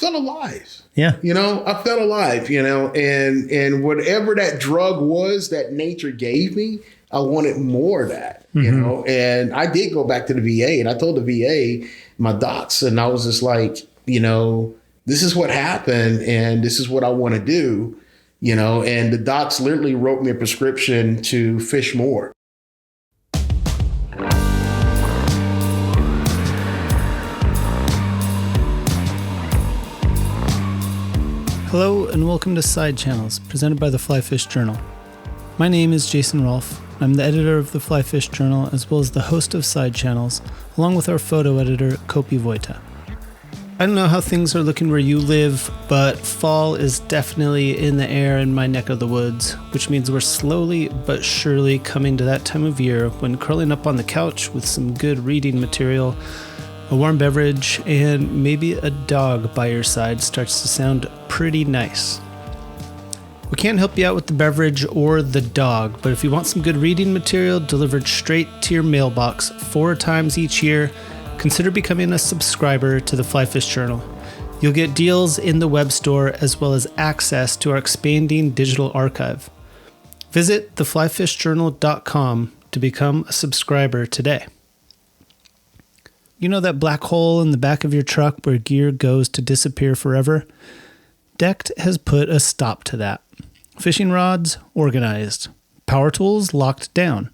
felt alive. Yeah. I felt alive, and whatever that drug was that nature gave me, I wanted more of that, and I did go back to the VA and I told the VA, my docs, and I was just like, this is what happened and this is what I want to do, and the docs literally wrote me a prescription to fish more. Hello and welcome to Sidechannels, presented by the Flyfish Journal. My name is Jason Rolfe. I'm the editor of the Flyfish Journal as well as the host of Sidechannels, along with our photo editor, Kopi Voita. I don't know how things are looking where you live, but fall is definitely in the air in my neck of the woods, which means we're slowly but surely coming to that time of year when curling up on the couch with some good reading material, a warm beverage, and maybe a dog by your side starts to sound pretty nice. We can't help you out with the beverage or the dog, but if you want some good reading material delivered straight to your mailbox 4 times each year, consider becoming a subscriber to the Flyfish Journal. You'll get deals in the web store as well as access to our expanding digital archive. Visit theflyfishjournal.com to become a subscriber today. You know that black hole in the back of your truck where gear goes to disappear forever? Decked has put a stop to that. Fishing rods organized, power tools locked down,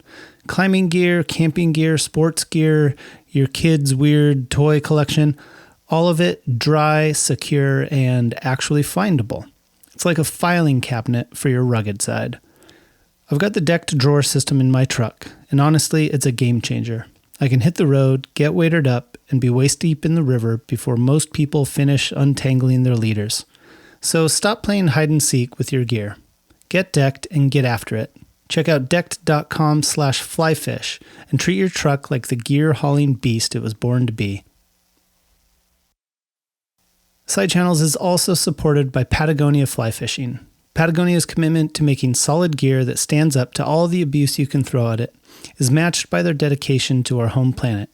climbing gear, camping gear, sports gear, your kids' weird toy collection, all of it dry, secure, and actually findable. It's like a filing cabinet for your rugged side. I've got the decked drawer system in my truck, and honestly, it's a game changer. I can hit the road, get waded up, and be waist deep in the river before most people finish untangling their leaders. So stop playing hide and seek with your gear. Get decked and get after it. Check out decked.com/flyfish and treat your truck like the gear-hauling beast it was born to be. Sidechannels is also supported by Patagonia Fly Fishing. Patagonia's commitment to making solid gear that stands up to all the abuse you can throw at it is matched by their dedication to our home planet.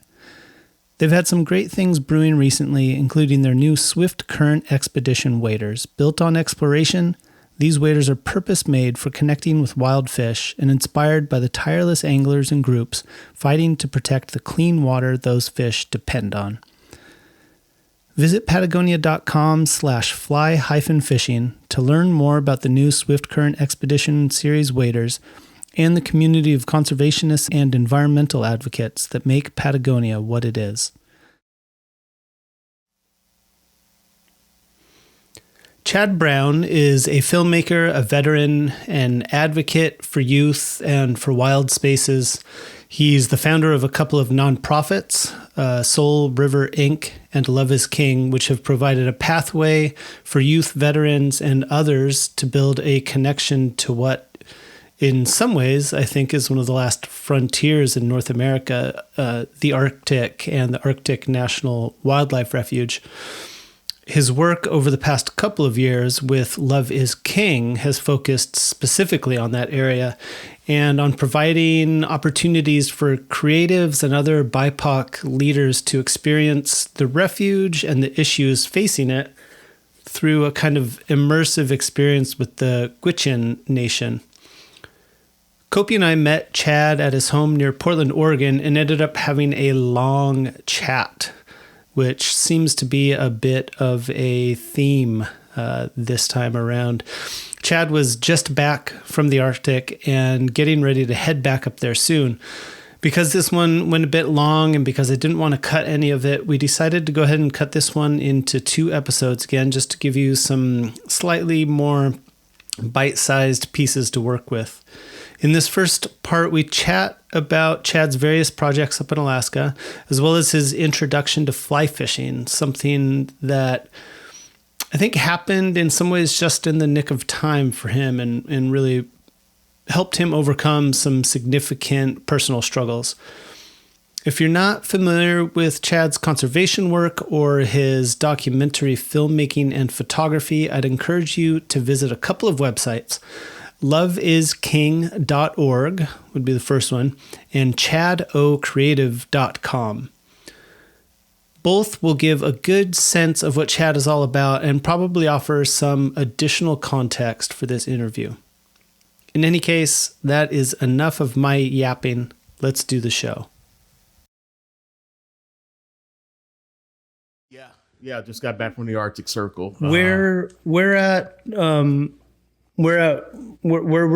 They've had some great things brewing recently, including their new Swift Current Expedition waders. Built on exploration, these waders are purpose-made for connecting with wild fish and inspired by the tireless anglers and groups fighting to protect the clean water those fish depend on. Visit patagonia.com/fly-fishing to learn more about the new Swift Current Expedition Series waders and the community of conservationists and environmental advocates that make Patagonia what it is. Chad Brown is a filmmaker, a veteran, an advocate for youth and for wild spaces. He's the founder of a couple of nonprofits, Soul River Inc. and Love is King, which have provided a pathway for youth veterans and others to build a connection to what, in some ways, I think is one of the last frontiers in North America, the Arctic and the Arctic National Wildlife Refuge. His work over the past couple of years with Love is King has focused specifically on that area and on providing opportunities for creatives and other BIPOC leaders to experience the refuge and the issues facing it through a kind of immersive experience with the Gwich'in Nation. Kopi and I met Chad at his home near Portland, Oregon, and ended up having a long chat, which seems to be a bit of a theme this time around. Chad was just back from the Arctic and getting ready to head back up there soon. Because this one went a bit long and because I didn't want to cut any of it, we decided to go ahead and cut this one into 2 episodes again, just to give you some slightly more bite-sized pieces to work with. In this first part, we chat about Chad's various projects up in Alaska, as well as his introduction to fly fishing, something that I think happened in some ways just in the nick of time for him and really helped him overcome some significant personal struggles. If you're not familiar with Chad's conservation work or his documentary filmmaking and photography, I'd encourage you to visit a couple of websites. loveisking.org would be the first one, and chadocreative.com. Both will give a good sense of what Chad is all about and probably offer some additional context for this interview. In any case, that is enough of my yapping. Let's do the show. Yeah, I just got back from the Arctic Circle. Where were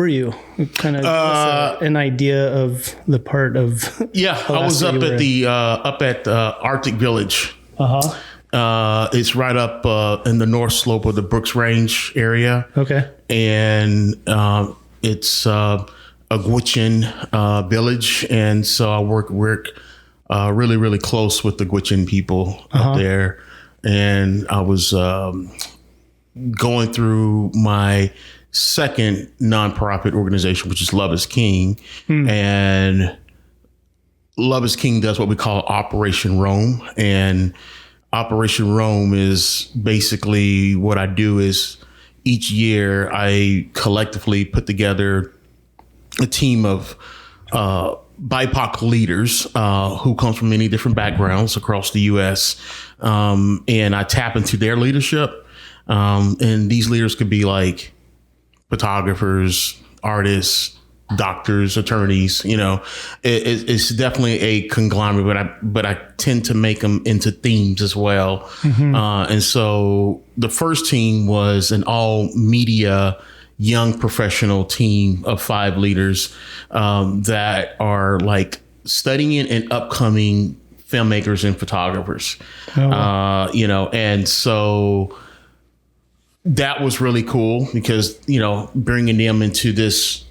you? Kind of an idea of the part of I was up at the Arctic Village. It's right up in the north slope of the Brooks Range area. Okay, and it's a Gwich'in village, and so I work really, really close with the Gwich'in people up there. And I was going through my second nonprofit organization, which is Love is King. And Love is King does what we call Operation Roam. And Operation Roam is basically what I do is each year I collectively put together a team of BIPOC leaders who come from many different backgrounds across the U.S. And I tap into their leadership. And these leaders could be like photographers, artists, doctors, attorneys. It's definitely a conglomerate, but I tend to make them into themes as well. And so the first team was an all media young professional team of 5 leaders that are like studying and upcoming filmmakers and photographers. And so that was really cool because, bringing them into this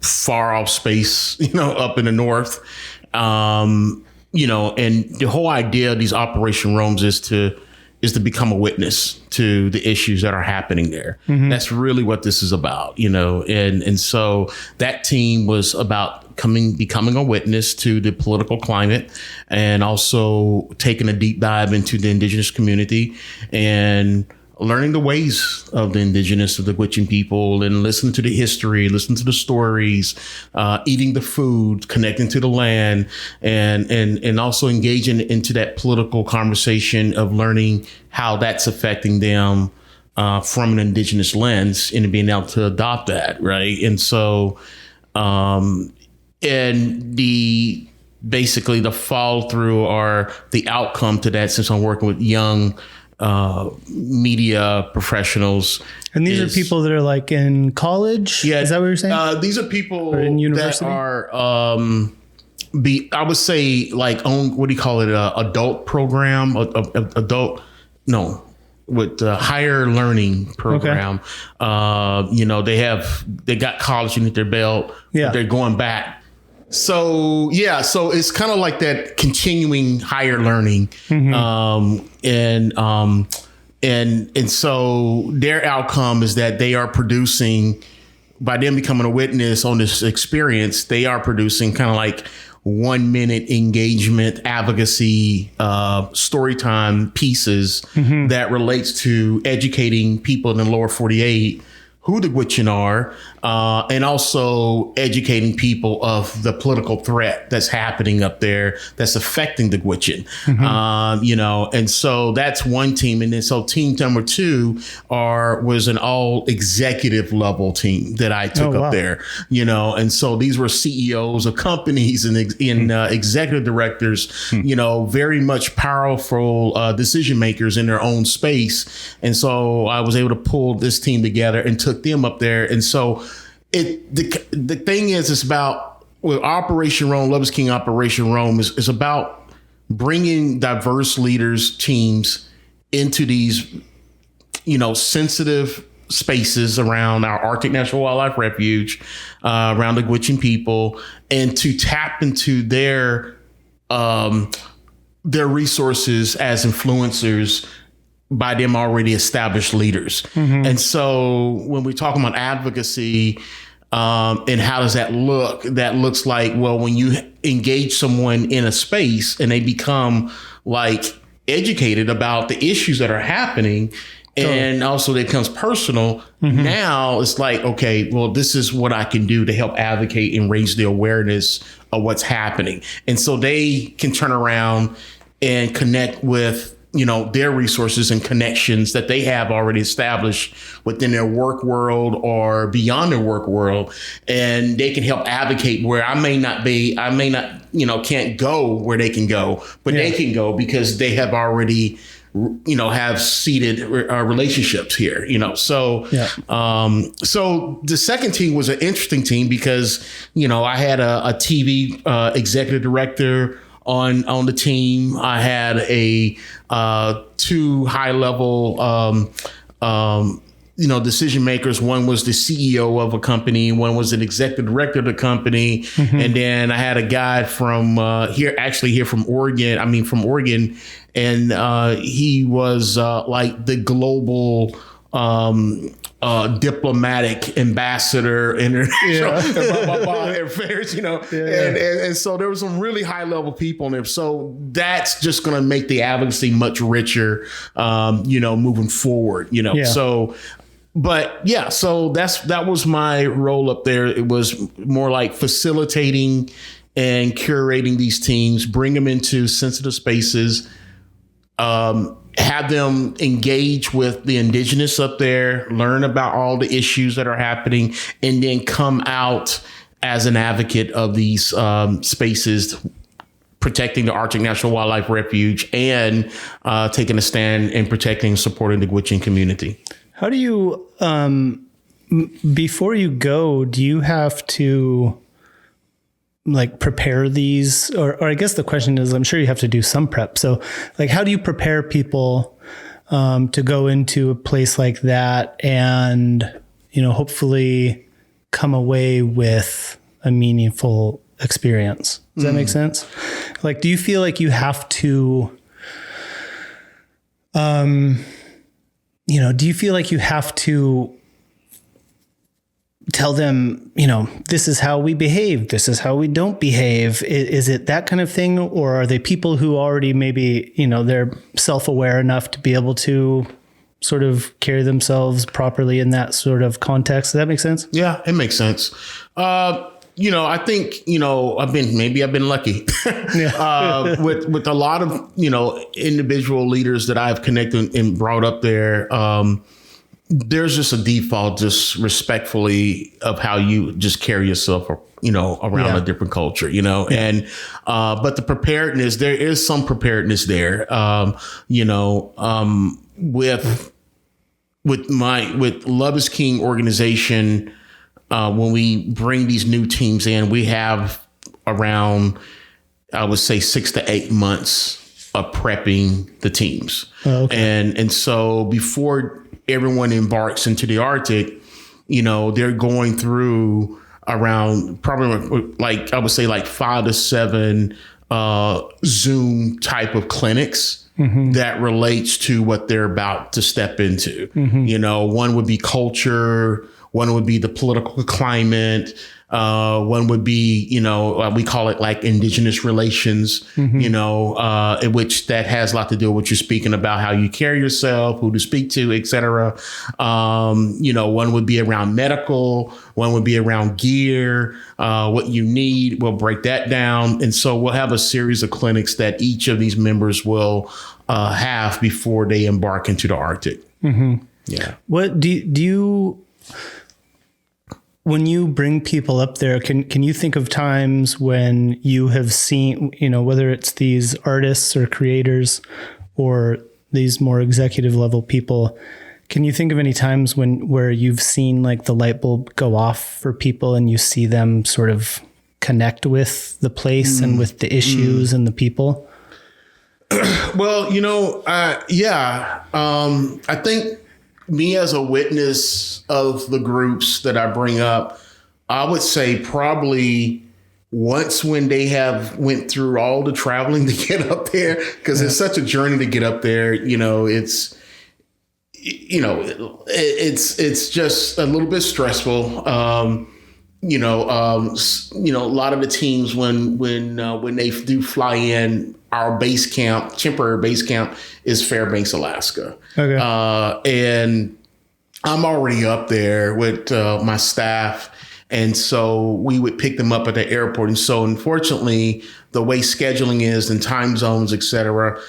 far off space, up in the north, and the whole idea of these Operation Roams is to become a witness to the issues that are happening there. That's really what this is about, and so that team was about becoming a witness to the political climate and also taking a deep dive into the indigenous community and learning the ways of the indigenous, of the Gwich'in people, and listening to the history, listening to the stories, eating the food, connecting to the land, and also engaging into that political conversation of learning how that's affecting them from an indigenous lens and being able to adopt that, right? And so, and basically the follow through or the outcome to that, since I'm working with young media professionals. And these are people that are like in college? Yeah. Is that what you're saying? These are people or in university? That are, I would say like what do you call it? Adult program, with higher learning program. Okay. They got college underneath their belt. Yeah. They're going back. So it's kind of like that continuing higher learning. And so their outcome is that they are producing, by them becoming a witness on this experience, they are producing kind of like 1 minute engagement, advocacy, story time pieces that relates to educating people in the lower 48 who the Gwich'in are, and also educating people of the political threat that's happening up there that's affecting the Gwich'in. And so that's one team. And then so team number 2 was an all executive level team that I took up there, and so these were CEOs of companies and executive directors, very much powerful decision makers in their own space. And so I was able to pull this team together and took them up there. And so the thing is, it's about, with Operation Roam, Love is King Operation Roam is about bringing diverse leaders, teams into these, sensitive spaces around our Arctic National Wildlife Refuge, around the Gwich'in people, and to tap into their resources as influencers by them already established leaders. And so when we're talking about advocacy, and how does that look? That looks like, well, when you engage someone in a space and they become like educated about the issues that are happening, and also it becomes personal. Now it's like, okay, well, this is what I can do to help advocate and raise the awareness of what's happening. And so they can turn around and connect with, their resources and connections that they have already established within their work world or beyond their work world. And they can help advocate where I may not, can't go where they can go, but they can go because they have already, have seeded relationships here, So the second team was an interesting team because, I had a TV executive director on the team. I had two high level, decision makers. One was the CEO of a company. One was an executive director of the company. Mm-hmm. And then I had a guy from here from Oregon. And he was like the global diplomatic ambassador, international affairs, and so there were some really high level people in there. So that's just going to make the advocacy much richer, moving forward, So, so that was my role up there. It was more like facilitating and curating these teams, bring them into sensitive spaces, have them engage with the indigenous up there, learn about all the issues that are happening, and then come out as an advocate of these spaces, protecting the Arctic National Wildlife Refuge and taking a stand and protecting and supporting the Gwich'in community. How do you, before you go, do you have to like prepare these, or I guess the question is, I'm sure you have to do some prep. So like, how do you prepare people to go into a place like that and, hopefully come away with a meaningful experience? Does that make sense? Like, do you feel like you have to, do you feel like you have to tell them, this is how we behave, this is how we don't behave? Is it that kind of thing? Or are they people who already maybe, they're self-aware enough to be able to sort of carry themselves properly in that sort of context? Does that make sense? Yeah, it makes sense. I think, I've been lucky with a lot of, individual leaders that I've connected and brought up there. There's just a default, just respectfully, of how you just carry yourself, around a different culture, and, but the preparedness, there is some preparedness there, with Love is King organization. When we bring these new teams in, we have around, I would say 6 to 8 months of prepping the teams. Oh, okay. And so before everyone embarks into the Arctic, they're going through around probably like, I would say like 5 to 7 Zoom type of clinics that relates to what they're about to step into. One would be culture, one would be the political climate, one would be, we call it like indigenous relations, in which that has a lot to do with what you're speaking about, how you carry yourself, who to speak to, et cetera. One would be around medical, one would be around gear, what you need. We'll break that down. And so we'll have a series of clinics that each of these members will have before they embark into the Arctic. Yeah. What do you when you bring people up there, can you think of times when you have seen, whether it's these artists or creators or these more executive level people, can you think of any times where you've seen like the light bulb go off for people and you see them sort of connect with the place and with the issues and the people? Well, I think me as a witness of the groups that I bring up, I would say probably once when they have went through all the traveling to get up there, because it's such a journey to get up there. It's just a little bit stressful. A lot of the teams when they do fly in, our base camp, temporary base camp, is Fairbanks, Alaska. Okay. And I'm already up there with my staff, And so we would pick them up at the airport. And so unfortunately, the way scheduling is and time zones, et cetera,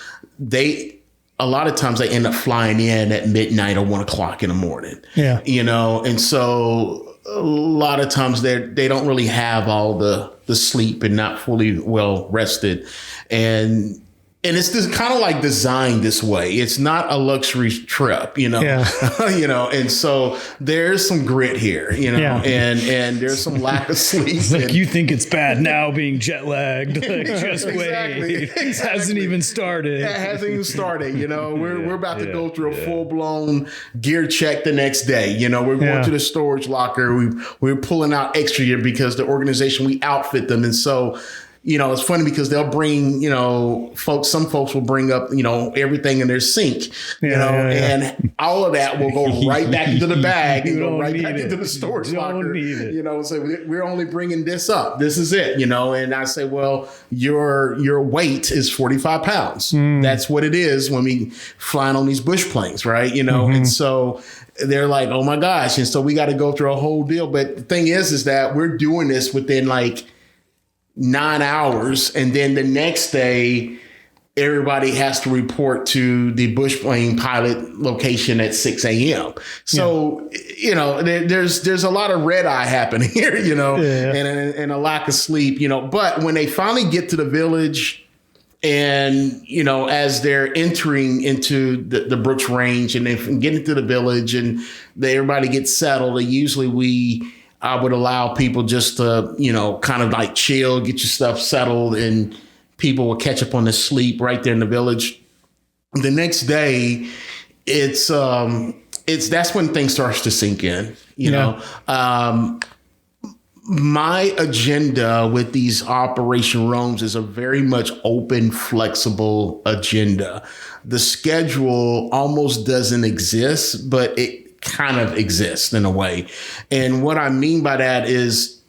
a lot of times they end up flying in at midnight or 1 o'clock in the morning. Yeah. And so a lot of times they don't really have all the sleep and not fully well rested. And it's just kind of like designed this way. It's not a luxury trip, Yeah. And so there's some grit here, and there's some lack of sleep. It's like, you think it's bad now being jet lagged. Like, just wait. It hasn't even started. It hasn't even started. We're about to go through a full-blown gear check the next day. We're going to the storage locker. We're pulling out extra gear because the organization, we outfit them. And so, it's funny because they'll bring, some folks will bring up, everything in their sink, and all of that will go right back into the bag and go right back into the storage locker. So we're only bringing this up. This is it, and I say, well, your weight is 45 pounds. That's what it is when we flying on these bush planes, right? And so they're like, oh my gosh. And so we got to go through a whole deal. But the thing is that we're doing this within like 9 hours. And then the next day, everybody has to report to the bush plane pilot location at 6 a.m. So, there's a lot of red eye happening here, and a lack of sleep, but when they finally get to the village and, as they're entering into the Brooks Range and they get into the village and everybody gets settled, I would allow people just to, kind of like chill, get your stuff settled, and people will catch up on the sleep right there in the village. The next day, that's when things starts to sink in, my agenda with these Operation Roams is a very much open, flexible agenda. The schedule almost doesn't exist, but it kind of exists in a way. And what I mean by that is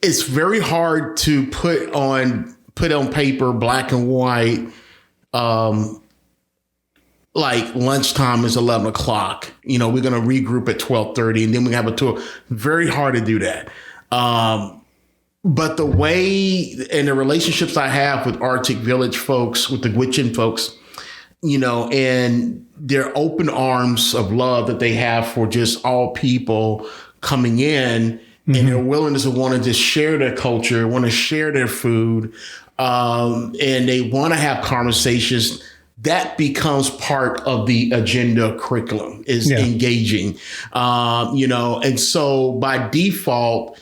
it's very hard to put on paper, black and white, like lunchtime is 11 o'clock. We're going to regroup at 12:30 and then we have a tour. Very hard to do that. But the way and the relationships I have with Arctic Village folks, with the Gwich'in folks, and their open arms of love that they have for just all people coming in, and their willingness to want to just share their culture, want to share their food, and they want to have conversations. That becomes part of the agenda curriculum is engaging, and so by default,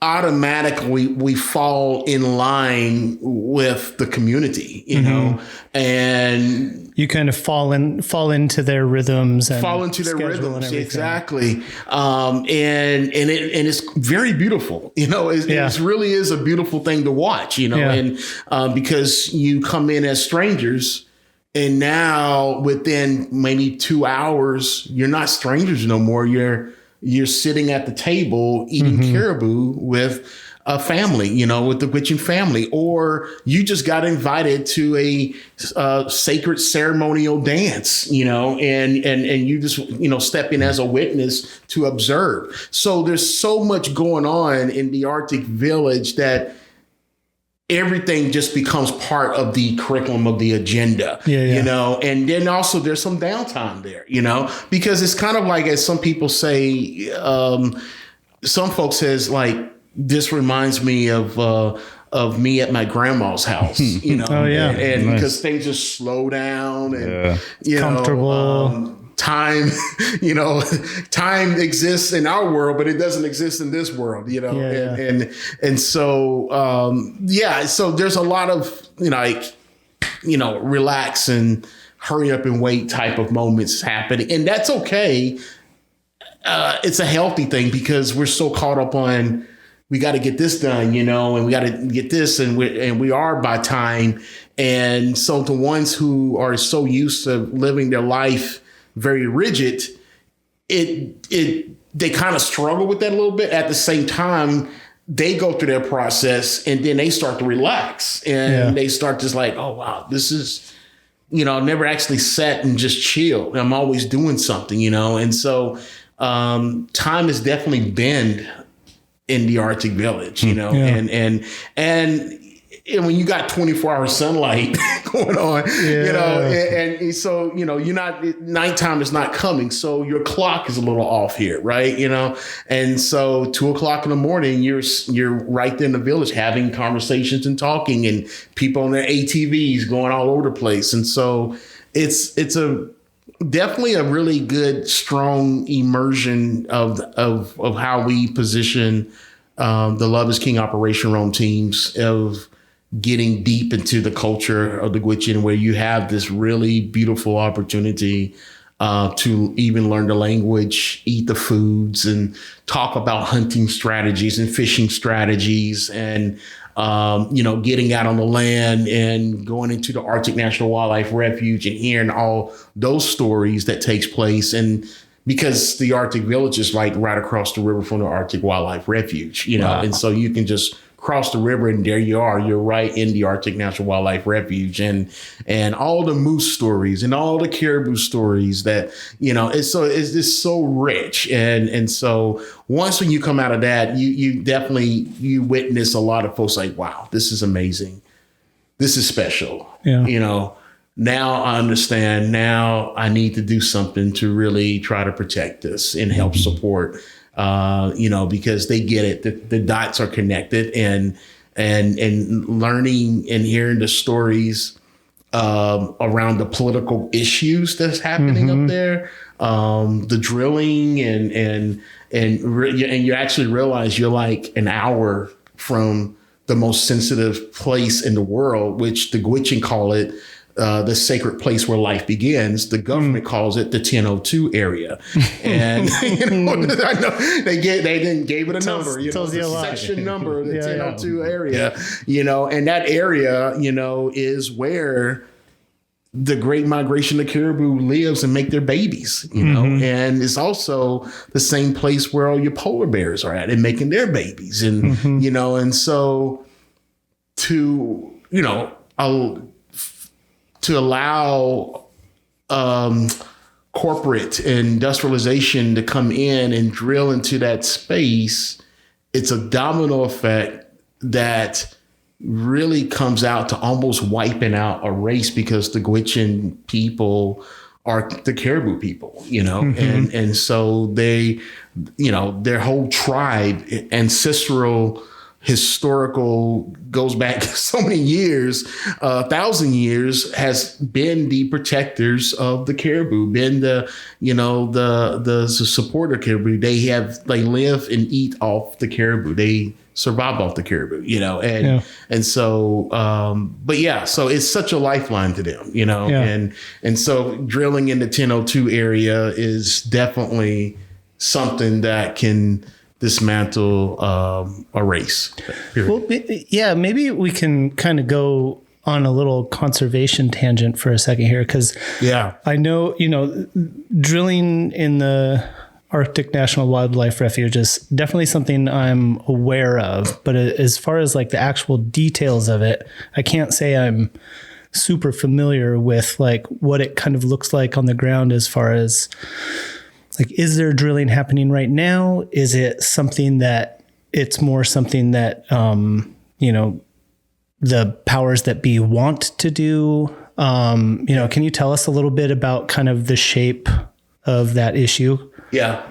automatically we fall in line with the community, and you kind of fall into their rhythms and exactly. And it's very beautiful, it really is a beautiful thing to watch, and because you come in as strangers and now within maybe 2 hours, you're not strangers no more. You're sitting at the table eating caribou with a family, with the Gwich'in family, or you just got invited to a sacred ceremonial dance, and you just, step in as a witness to observe. So there's so much going on in the Arctic Village that everything just becomes part of the curriculum of the agenda, and then also there's some downtime there, because it's kind of like, as some people say, some folks says like, this reminds me of me at my grandma's house, and nice. Because things just slow down and, comfortable. Time, time exists in our world, but it doesn't exist in this world, and so, so there's a lot of, relax and hurry up and wait type of moments happening. And that's okay. It's a healthy thing because we're so caught up on, we got to get this done, and we got to get this, and we are by time. And so the ones who are so used to living their life very rigid, they kind of struggle with that a little bit. At the same time, they go through their process and then they start to relax and they start just like, oh wow, this is, I've never actually sat and just chilled. I'm always doing something, and so time has definitely been in the Arctic village, you know, and when you got 24-hour sunlight going on, you know, and so, you know, nighttime is not coming. So your clock is a little off here, right? You know, and so 2:00 in the morning, you're right there in the village having conversations and talking, and people on their ATVs going all over the place. And so it's definitely a really good, strong immersion of how we position the Love is King Operation Roam teams, of getting deep into the culture of the Gwich'in, where you have this really beautiful opportunity to even learn the language, eat the foods, and talk about hunting strategies and fishing strategies, and you know, getting out on the land and going into the Arctic National Wildlife Refuge and hearing all those stories that takes place. And because the Arctic Village is like right across the river from the Arctic Wildlife Refuge, you know, and so you can just cross the river and there you are. You're right in the Arctic National Wildlife Refuge, and all the moose stories and all the caribou stories that, you know, it's just so rich. And so once when you come out of that, you definitely witness a lot of folks like, wow, this is amazing. This is special. Yeah. You know, now I understand. Now I need to do something to really try to protect this and help support. You know, because they get it. The dots are connected, and learning and hearing the stories around the political issues that's happening up there, the drilling, and you actually realize you're like an hour from the most sensitive place in the world, which the Gwich'in call it. The sacred place where life begins. The government calls it the 1002 area, and you know, I know they gave it a number, you know, the section number, the 1002 area, you know, and that area, you know, is where the Great Migration of caribou lives and make their babies, you know, and it's also the same place where all your polar bears are at and making their babies, and you know, and so to allow corporate industrialization to come in and drill into that space, it's a domino effect that really comes out to almost wiping out a race, because the Gwich'in people are the caribou people, you know, and so they, you know, their whole tribe, ancestral, historical, goes back so many years, 1,000 years, has been the protectors of the caribou, been the, you know, the supporter caribou. They live and eat off the caribou. They survive off the caribou, you know, and so, but yeah, so it's such a lifeline to them, you know, and so drilling in the 1002 area is definitely something that can dismantle a race. Period. Well, yeah, maybe we can kind of go on a little conservation tangent for a second here, because I know, you know, drilling in the Arctic National Wildlife Refuge is definitely something I'm aware of, but as far as like the actual details of it, I can't say I'm super familiar with like what it kind of looks like on the ground, as far as like, is there drilling happening right now? Is it something that it's more something that, you know, the powers that be want to do? You know, can you tell us a little bit about kind of the shape of that issue? Yeah.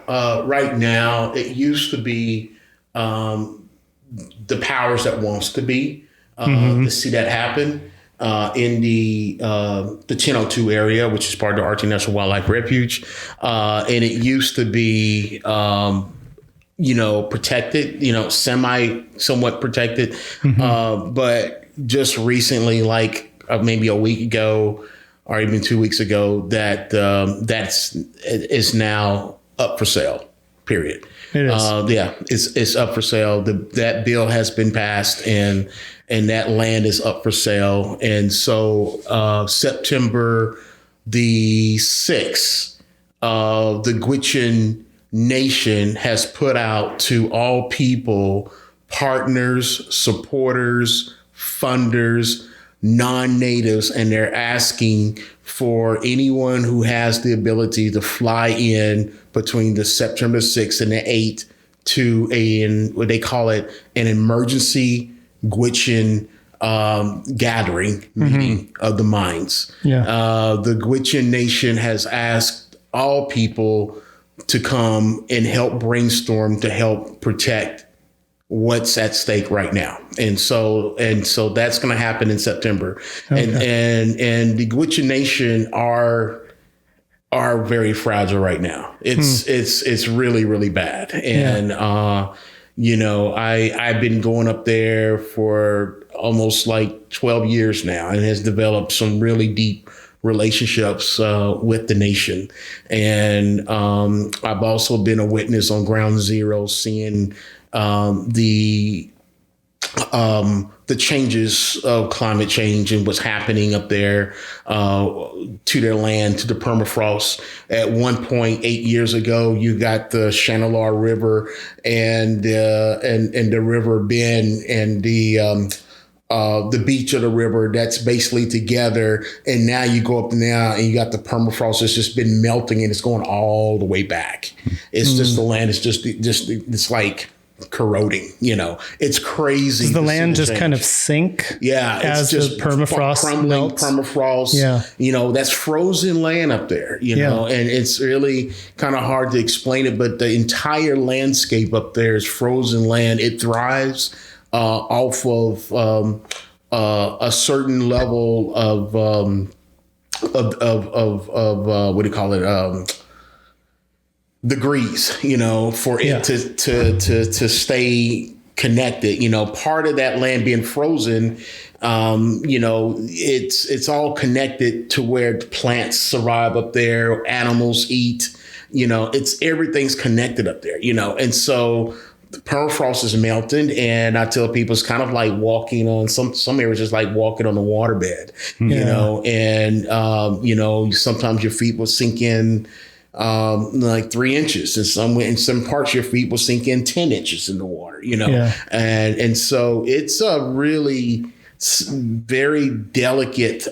Right now, it used to be the powers that wants to be to see that happen. In the 1002 area, which is part of the Arctic National Wildlife Refuge. And it used to be, you know, protected, you know, somewhat protected. But just recently, like maybe a week ago or even 2 weeks ago, that is now up for sale, period. It is. It's up for sale. That bill has been passed, and that land is up for sale. And so September the 6th, the Gwich'in Nation has put out to all people, partners, supporters, funders, non-natives, and they're asking for anyone who has the ability to fly in between the September 6th and the 8th to what they call it, an emergency Gwich'in gathering meeting of the minds. The Gwich'in Nation has asked all people to come and help brainstorm to help protect what's at stake right now. And so that's going to happen in September. And the Gwich'in Nation are very fragile right now. It's really, really bad. And, I've been going up there for almost like 12 years now and has developed some really deep relationships with the nation. And I've also been a witness on ground zero, seeing the changes of climate change and what's happening up there to their land, to the permafrost. At one point, 8 years ago, you got the Shannon River and the River Bend and the beach of the river that's basically together. And now you go up now and you got the permafrost that's just been melting and it's going all the way back. It's just the land is just it's like corroding, it's crazy. Does the land just kind of sink? Yeah. As the permafrost crumbling melts? Permafrost. Yeah. That's frozen land up there, and it's really kind of hard to explain it, but the entire landscape up there is frozen land. It thrives off of a certain level of what do you call it? Degrees, for it to stay connected. Part of that land being frozen, it's all connected to where plants survive up there, animals eat, everything's connected up there, and so the permafrost is melting, and I tell people it's kind of like walking on some areas, just like walking on the waterbed, and sometimes your feet will sink in like 3 inches, and in some parts your feet will sink in 10 inches in the water, and so it's a really very delicate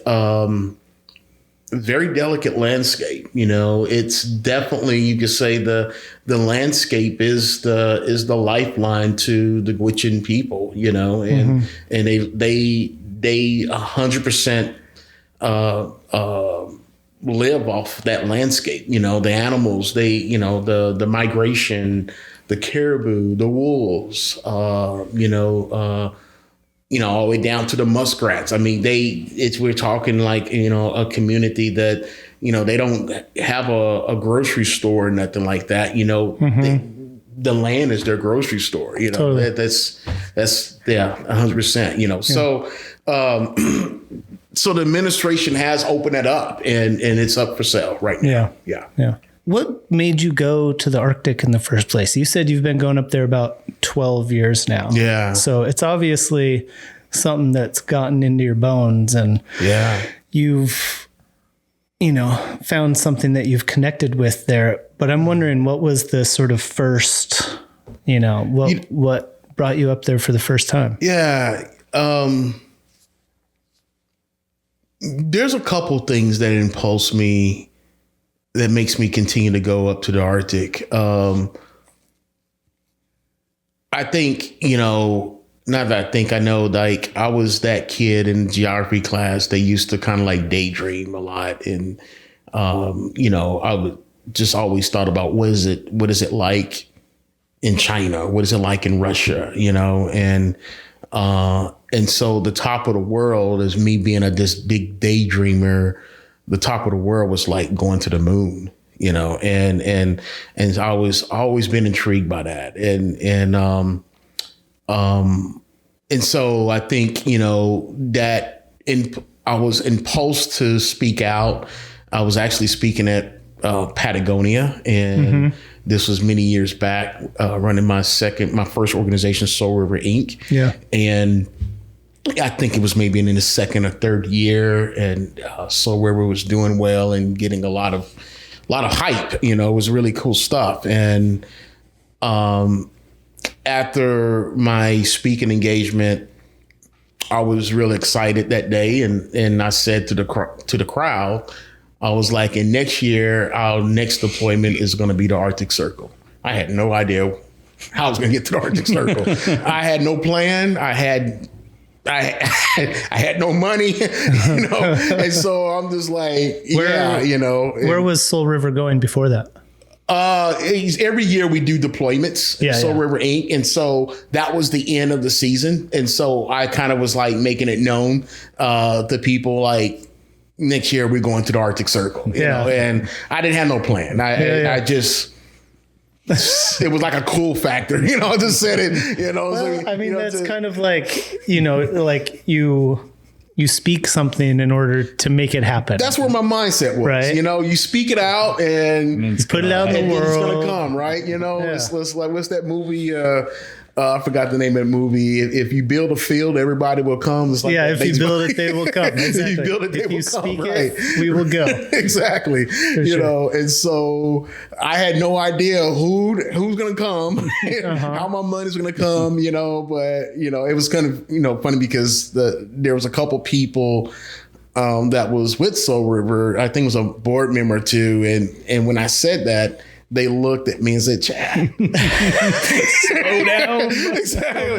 landscape. It's definitely, you could say the landscape is the lifeline to the Gwich'in people, and they 100% live off that landscape. The animals, the migration, the caribou, the wolves, all the way down to the muskrats. I mean, we're talking like, a community that, they don't have a grocery store or nothing like that. The land is their grocery store, totally. That's 100%, So, so the administration has opened it up and it's up for sale right now. Yeah. What made you go to the Arctic in the first place? You said you've been going up there about 12 years now. Yeah. So it's obviously something that's gotten into your bones, and you've, found something that you've connected with there. But I'm wondering, what was the sort of first, what brought you up there for the first time? Yeah. There's a couple things that impulse me, that makes me continue to go up to the Arctic. I think, not that I think, I know, like I was that kid in geography class. They used to kind of like daydream a lot. And, I would just always thought about what is it like in China? What is it like in Russia? And so the top of the world, is me being this big daydreamer. The top of the world was like going to the moon, and I was always been intrigued by that. And so I think, that I was impulsed to speak out. I was actually speaking at Patagonia, and this was many years back, running my first organization, Soul River Inc. Yeah. And I think it was maybe in the second or third year, and Soul River was doing well and getting a lot of hype. It was really cool stuff. And after my speaking engagement, I was really excited that day, and I said to the crowd, I was like, and next year, our next deployment is going to be the Arctic Circle. I had no idea how I was going to get to the Arctic Circle. I had no plan. I had no money, and so I'm just like, Where was Soul River going before that? Every year we do deployments, Soul River Inc. And so that was the end of the season. And so I kind of was like making it known to people like, next year we're going to the Arctic Circle, you know, and I didn't have no plan. I just, it was like a cool factor, I just said it, Well, so, that's kind of like, like you speak something in order to make it happen. That's where my mindset was, right? You speak it out and you put it out in the world. It's going to come, right? It's like, what's that movie? I forgot the name of the movie. If you build a field, everybody will come. It's like if you build it, they will come. Exactly. If you build it, they will come. Speak right. it, we will go. Exactly. And so I had no idea who's going to come, how my money's going to come, but, it was kind of, funny because there was a couple people that was with Soul River. I think it was a board member too. And when I said that, they looked at me and said, Chad, slow down. Exactly. I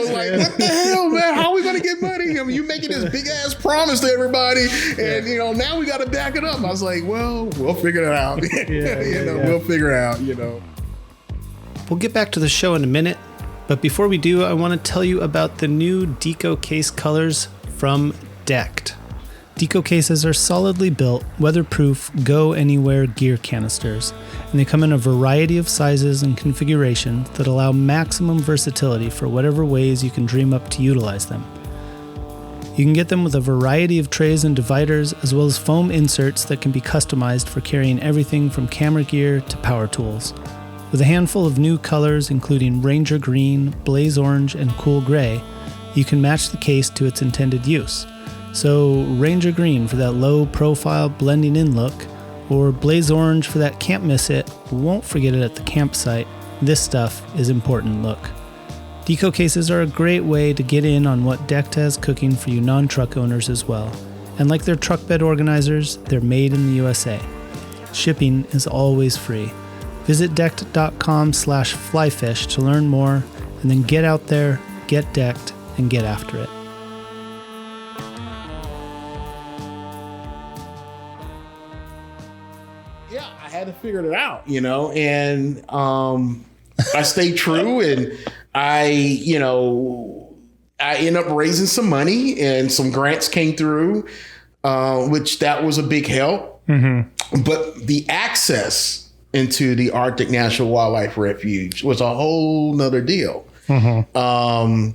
was like, what the hell, man? How are we going to get money? You making this big ass promise to everybody. And, now we got to back it up. I was like, well, we'll figure it out. We'll figure it out, We'll get back to the show in a minute. But before we do, I want to tell you about the new Deco case colors from Decked. Deco cases are solidly built, weatherproof, go-anywhere gear canisters, and they come in a variety of sizes and configurations that allow maximum versatility for whatever ways you can dream up to utilize them. You can get them with a variety of trays and dividers, as well as foam inserts that can be customized for carrying everything from camera gear to power tools. With a handful of new colors, including Ranger Green, Blaze Orange, and Cool Gray, you can match the case to its intended use. So Ranger Green for that low profile blending in look, or Blaze Orange for that can't miss it, won't forget it at the campsite, this stuff is important look. Deco cases are a great way to get in on what Decked has cooking for you non-truck owners as well. And like their truck bed organizers, they're made in the USA. Shipping is always free. Visit decked.com/flyfish to learn more, and then get out there, get decked, and get after it. I had to figure it out, and I stayed true, and I ended up raising some money, and some grants came through, which that was a big help. Mm-hmm. But the access into the Arctic National Wildlife Refuge was a whole nother deal. Mm-hmm.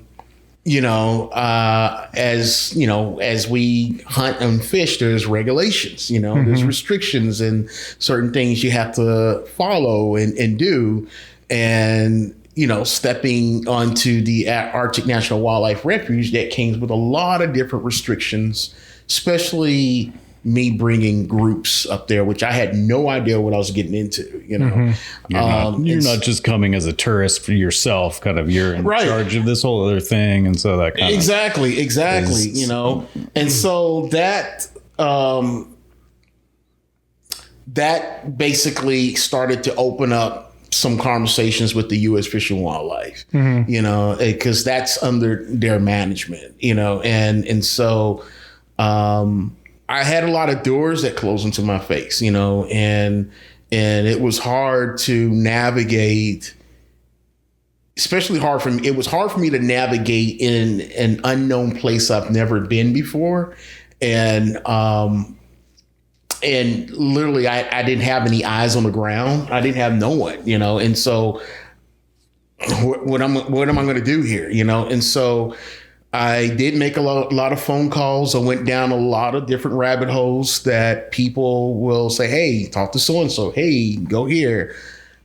As we hunt and fish, there's regulations, mm-hmm. there's restrictions and certain things you have to follow and do. And, stepping onto the Arctic National Wildlife Refuge, that came with a lot of different restrictions, especially me bringing groups up there, which I had no idea what I was getting into, Mm-hmm. You're not just coming as a tourist for yourself, kind of, you're in charge of this whole other thing. And so that kind exactly. And so that basically started to open up some conversations with the U.S. Fish and Wildlife, mm-hmm. Because that's under their management, and so, I had a lot of doors that closed into my face, and it was hard to navigate, especially hard for me. It was hard for me to navigate in an unknown place I've never been before. And literally I didn't have any eyes on the ground. I didn't have no one, and so what am I going to do here? And so I did make a lot of phone calls. I went down a lot of different rabbit holes that people will say, hey, talk to so-and-so. Hey, go here.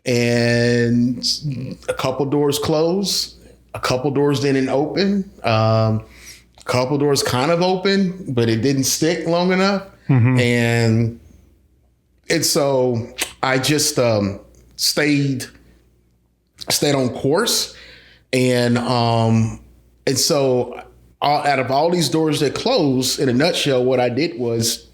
And a couple doors closed. A couple doors didn't open. A couple doors kind of open, but it didn't stick long enough. Mm-hmm. And so I just stayed on course. And so out of all these doors that closed, in a nutshell, what I did was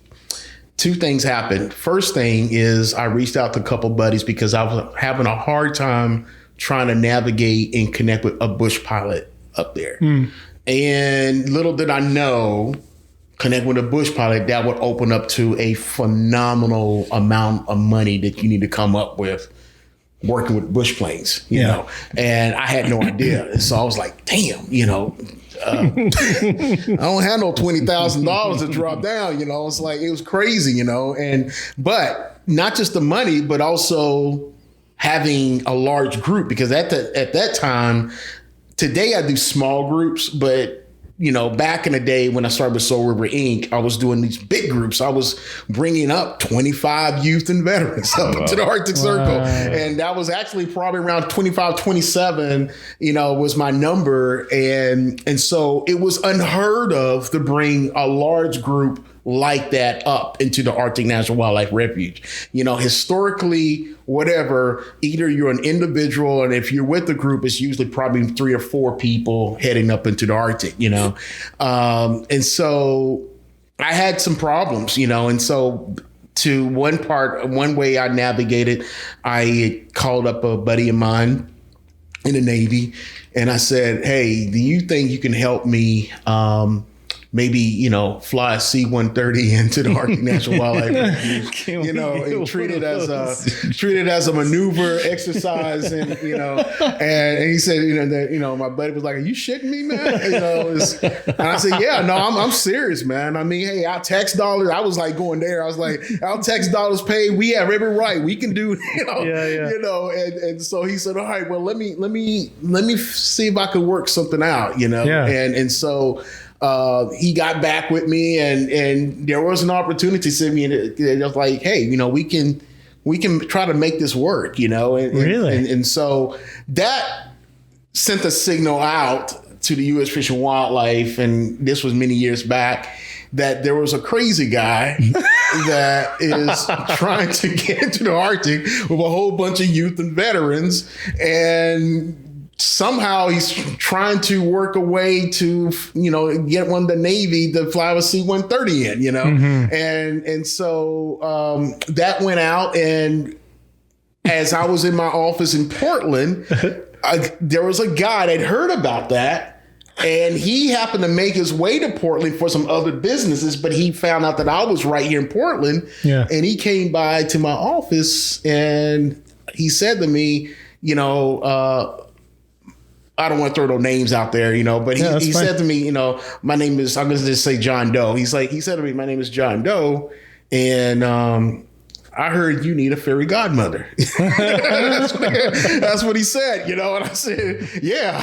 two things happened. First thing is I reached out to a couple buddies because I was having a hard time trying to navigate and connect with a bush pilot up there. And little did I know, connect with a bush pilot, that would open up to a phenomenal amount of money that you need to come up with working with bush planes, you know, and I had no idea. And so I was like, damn, you know, I don't have no $20,000 to drop down, you know. It's like, it was crazy, you know, but not just the money, but also having a large group, because at that time, today I do small groups, but you know, back in the day when I started with Soul River Inc., I was doing these big groups. I was bringing up 25 youth and veterans up to the Arctic Circle. And that was actually probably around 25, 27, you know, was my number. And so it was unheard of to bring a large group like that up into the Arctic National Wildlife Refuge. You know, historically, whatever, either you're an individual, and if you're with the group, it's usually probably 3 or 4 people heading up into the Arctic, you know. And so I had some problems, you know, and so to one way I navigated, I called up a buddy of mine in the Navy, and I said, hey, do you think you can help me maybe, you know, fly a C-130 into the Arctic National Wildlife Refuge, you know, and treat it as a maneuver exercise, and you know, and he said, you know, that, you know, my buddy was like, "Are you shitting me, man?" You know, and I said, "Yeah, no, I'm serious, man. I mean, hey, our tax dollars." I was like going there. I was like, "Our tax dollars paid. We have every right. We can do, you know, you know." And so he said, "All right, well, let me see if I could work something out, you know." And so. He got back with me, and there was an opportunity to send me, and it was like, hey, you know, we can try to make this work, you know. And so that sent a signal out to the U.S. Fish and Wildlife, and this was many years back, that there was a crazy guy that is trying to get into the Arctic with a whole bunch of youth and veterans, and somehow he's trying to work a way to, you know, get one of the Navy to fly a C-130 in, you know. And so that went out, and as I was in my office in Portland, there was a guy that heard about that, and he happened to make his way to Portland for some other businesses, but he found out that I was right here in Portland, and he came by to my office, and he said to me, you know, I don't want to throw no names out there, you know, but he said to me, you know, my name is, I'm going to just say John Doe. He said to me, my name is John Doe, and I heard you need a fairy godmother. That's what he said, you know, and I said, yeah,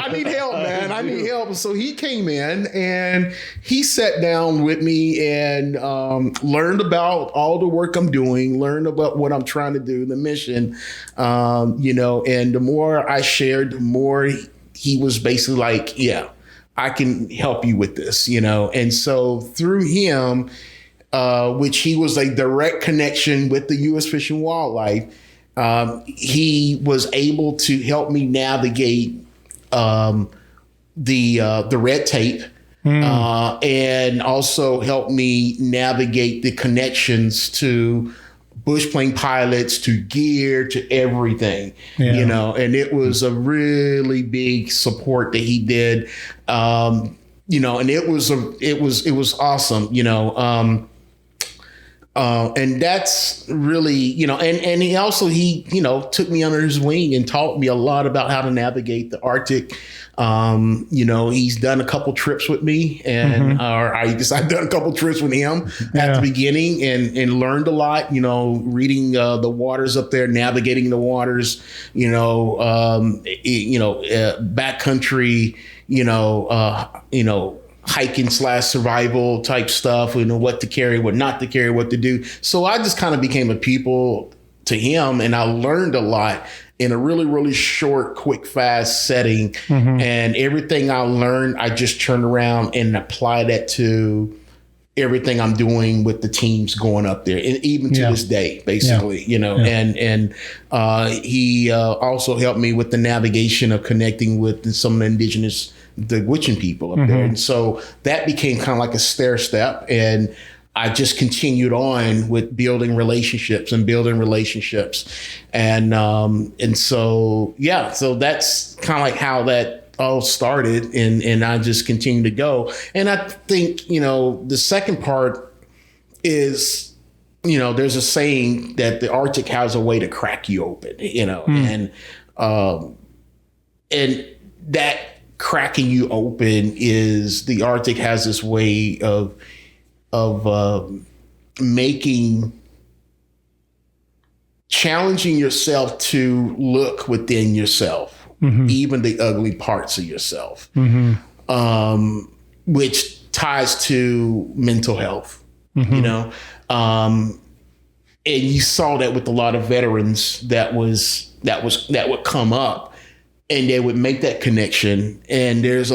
I need help, man. I need help. So he came in, and he sat down with me and learned about all the work I'm doing, learned about what I'm trying to do, the mission, you know, and the more I shared, the more he was basically like, yeah, I can help you with this, you know. And so through him, which he was a direct connection with the U.S. Fish and Wildlife, he was able to help me navigate the red tape, and also help me navigate the connections to bush plane pilots, to gear, to everything, you know. And it was a really big support that he did, you know, and it was awesome, you know. And that's really, you know, and he also, you know, took me under his wing and taught me a lot about how to navigate the Arctic. You know, he's done a couple trips with me, and I've done a couple trips with him at the beginning, and learned a lot, you know, reading the waters up there, navigating the waters, you know, backcountry, you know, hiking / survival type stuff, you know, what to carry, what not to carry, what to do. So I just kind of became a pupil to him, and I learned a lot in a really, really short, quick, fast setting. And everything I learned, I just turned around and applied that to everything I'm doing with the teams going up there, and even to this day, basically, you know. And he also helped me with the navigation of connecting with some of the indigenous, the Gwich'in people up there. And so that became kind of like a stair step. And I just continued on with building relationships. And so, yeah, so that's kind of like how that all started. And I just continued to go. And I think, the second part is, there's a saying that the Arctic has a way to crack you open, and that cracking you open is the Arctic has this way of challenging yourself to look within yourself, even the ugly parts of yourself, which ties to mental health, and you saw that with a lot of veterans that would come up and they would make that connection. And there is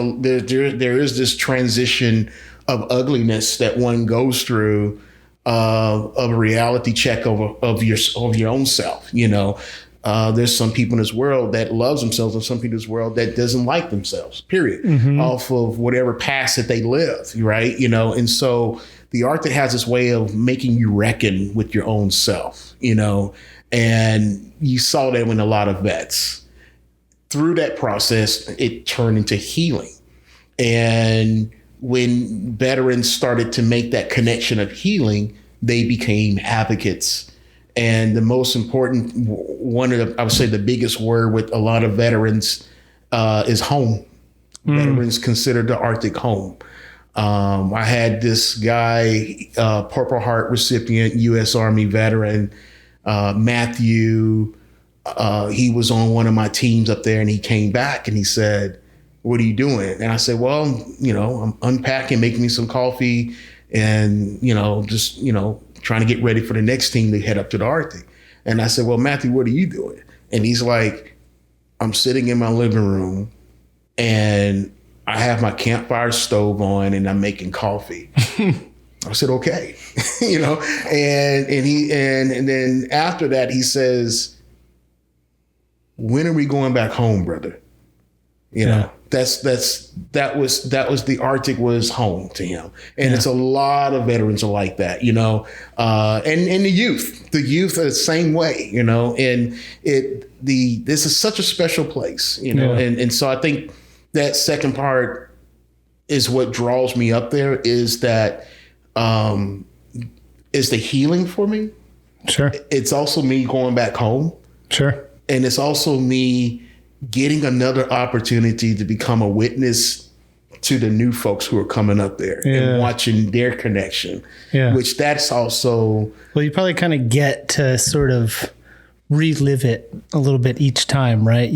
this transition of ugliness that one goes through, of a reality check of your own self. There's some people in this world that loves themselves, and some people in this world that doesn't like themselves, period, off of whatever past that they live, right? And so the Arctic has this way of making you reckon with your own self, and you saw that in a lot of vets. Through that process, it turned into healing. And when veterans started to make that connection of healing, they became advocates. And the most important, I would say the biggest word with a lot of veterans is home. Veterans consider the Arctic home. I had this guy, Purple Heart recipient, U.S. Army veteran, Matthew. He was on one of my teams up there, and he came back and he said, "What are you doing?" And I said, "Well, I'm unpacking, making me some coffee, and, just, trying to get ready for the next team to head up to the Arctic." And I said, "Well, Matthew, what are you doing?" And he's like, "I'm sitting in my living room and I have my campfire stove on and I'm making coffee." I said, "Okay." And then after that, he says, "When are we going back home, brother?" That was the Arctic was home to him. And it's a lot of veterans are like that, and the youth are the same way, and this is such a special place, and so I think that second part is what draws me up there, is that, is the healing for me. Sure. It's also me going back home. Sure. And it's also me getting another opportunity to become a witness to the new folks who are coming up there and watching their connection, which that's also. Well, you probably kind of get to sort of relive it a little bit each time, right?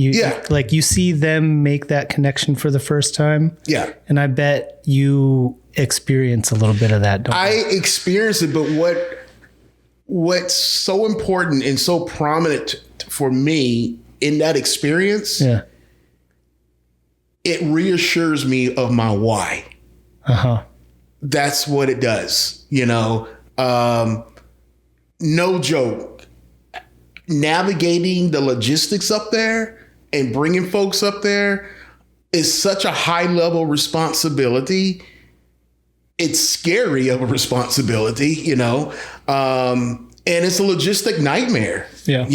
Like you see them make that connection for the first time. Yeah. And I bet you experience a little bit of that, don't you? I experience it, but what's so important and so prominent for me in that experience, it reassures me of my why. That's what it does. No joke. Navigating the logistics up there and bringing folks up there is such a high level responsibility. It's scary of a responsibility, and it's a logistic nightmare. And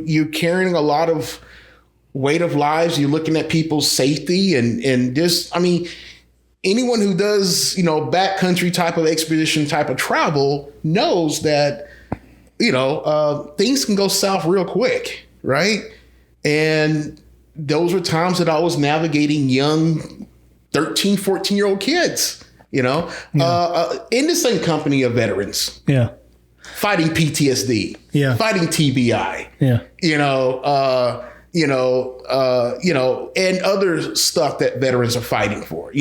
you're carrying a lot of weight of lives. You're looking at people's safety and just, anyone who does, backcountry type of expedition type of travel knows that, things can go south real quick. Right. And those were times that I was navigating young 13, 14-year-old kids, in the same company of veterans. Fighting PTSD, fighting TBI, and other stuff that veterans are fighting for,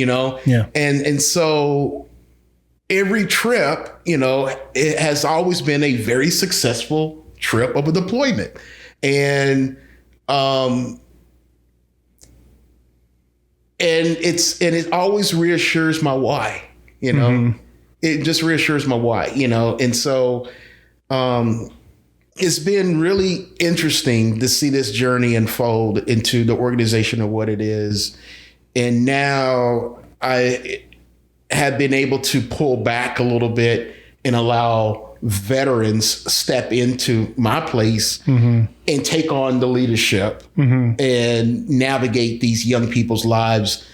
and so every trip, it has always been a very successful trip of a deployment, and it always reassures my why, It just reassures my why, and so it's been really interesting to see this journey unfold into the organization of what it is. And now have been able to pull back a little bit and allow veterans step into my place and take on the leadership and navigate these young people's lives,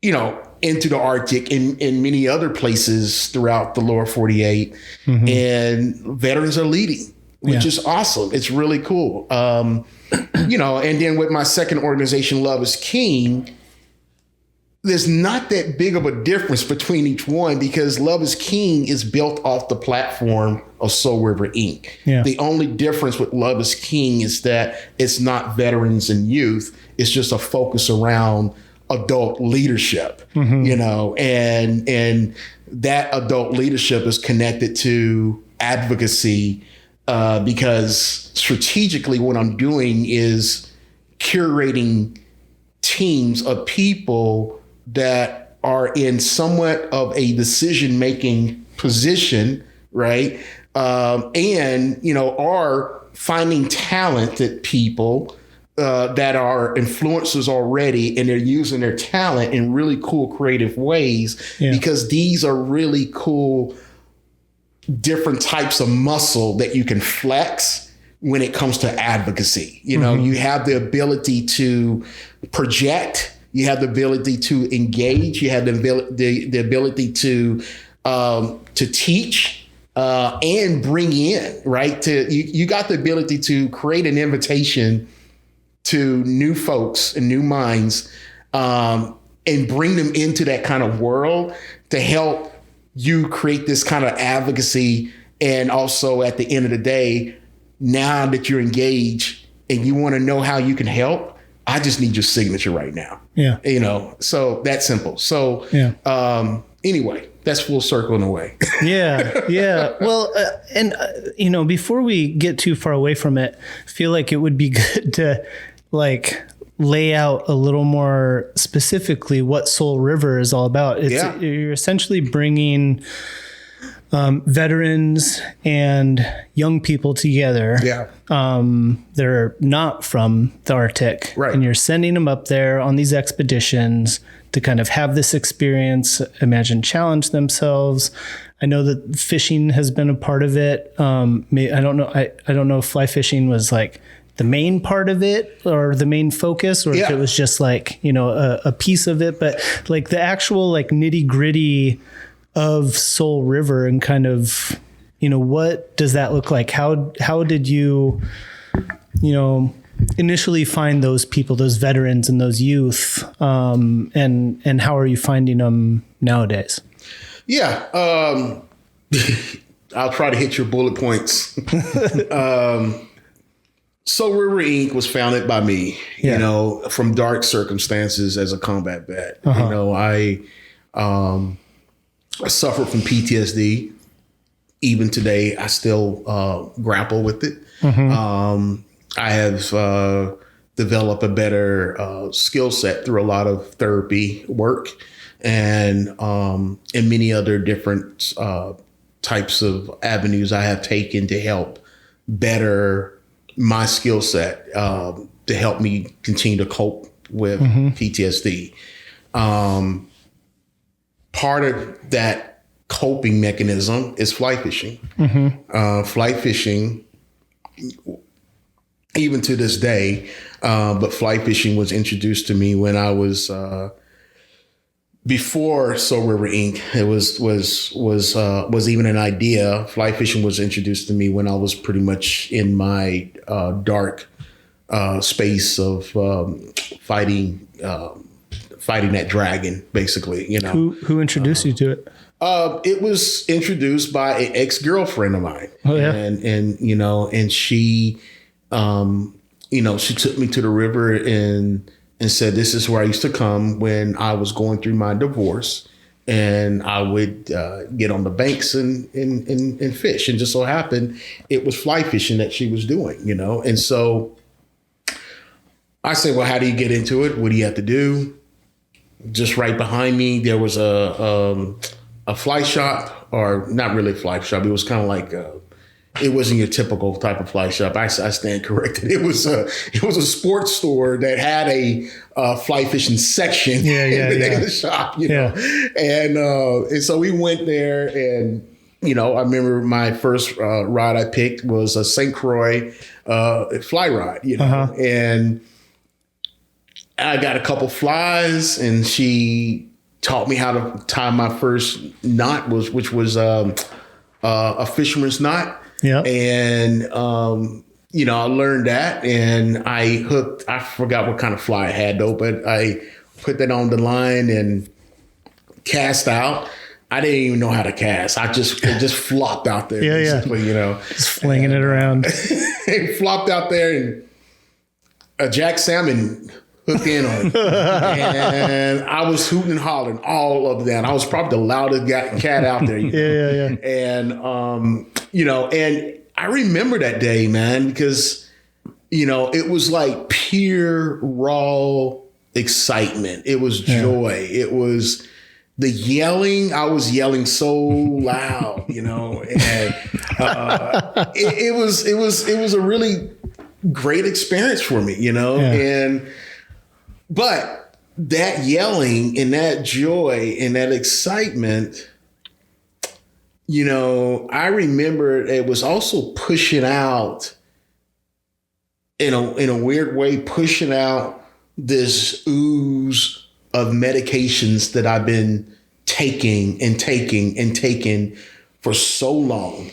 into the Arctic and many other places throughout the lower 48. And veterans are leading, which is awesome. It's really cool. And then with my second organization, Love is King, there's not that big of a difference between each one because Love is King is built off the platform of Soul River Inc. Yeah. The only difference with Love is King is that it's not veterans and youth. It's just a focus around adult leadership, and that adult leadership is connected to advocacy because strategically what I'm doing is curating teams of people that are in somewhat of a decision-making position, right? And, are finding talented people that are influencers already, and they're using their talent in really cool, creative ways because these are really cool, different types of muscle that you can flex when it comes to advocacy. You have the ability to project, you have the ability to engage, you have the ability to teach and bring in, right? You got the ability to create an invitation to new folks and new minds and bring them into that kind of world to help you create this kind of advocacy. And also at the end of the day, now that you're engaged and you want to know how you can help, I just need your signature right now. Yeah. So that's simple. So anyway, that's full circle in a way. Yeah. Well, before we get too far away from it, I feel like it would be good to lay out a little more specifically what Soul River is all about. You're essentially bringing veterans and young people together. Yeah. They're not from the Arctic. Right. And you're sending them up there on these expeditions to kind of have this experience, challenge themselves. I know that fishing has been a part of it. I don't know. I don't know if fly fishing was the main part of it or the main focus, or if it was just a piece of it, but the actual nitty gritty of Soul River and kind of, what does that look like? How did you, initially find those people, those veterans and those youth, and how are you finding them nowadays? Yeah. I'll try to hit your bullet points. Soul River Inc. was founded by me, from dark circumstances as a combat vet. I suffered from PTSD. Even today, I still grapple with it. I have developed a better skill set through a lot of therapy work and many other different types of avenues I have taken to help better my skill set to help me continue to cope with PTSD. Part of that coping mechanism is fly fishing. Fly fishing, even to this day, but fly fishing was introduced to me when I was before Soul River Inc. It was even an idea. Fly fishing was introduced to me when I was pretty much in my dark space of fighting that dragon, basically. Who introduced you to it? It was introduced by an ex-girlfriend of mine. Oh yeah, and she, she took me to the river and said, this is where I used to come when I was going through my divorce, and I would get on the banks and fish. And just so happened, it was fly fishing that she was doing, And so I said, well, how do you get into it? What do you have to do? Just right behind me, there was a fly shop, or not really a fly shop. It was kind of like it wasn't your typical type of fly shop. I stand corrected. It was a sports store that had a fly fishing section in the shop, you know. And so we went there, and I remember my first rod I picked was a St. Croix fly rod, and I got a couple flies, and she taught me how to tie my first knot, which was a fisherman's knot. Yeah. And, I learned that, and I forgot what kind of fly I had though, but I put that on the line and cast out. I didn't even know how to cast. It just flopped out there. Basically, just flinging it around. It flopped out there, and a jack salmon hooked in on it. And I was hooting and hollering all of that. I was probably the loudest cat out there. And, and I remember that day, man, because, it was like pure, raw excitement. It was joy. It was the yelling. I was yelling so loud, and it was a really great experience for me, but that yelling and that joy and that excitement, I remember it was also pushing out in a weird way, pushing out this ooze of medications that I've been taking for so long,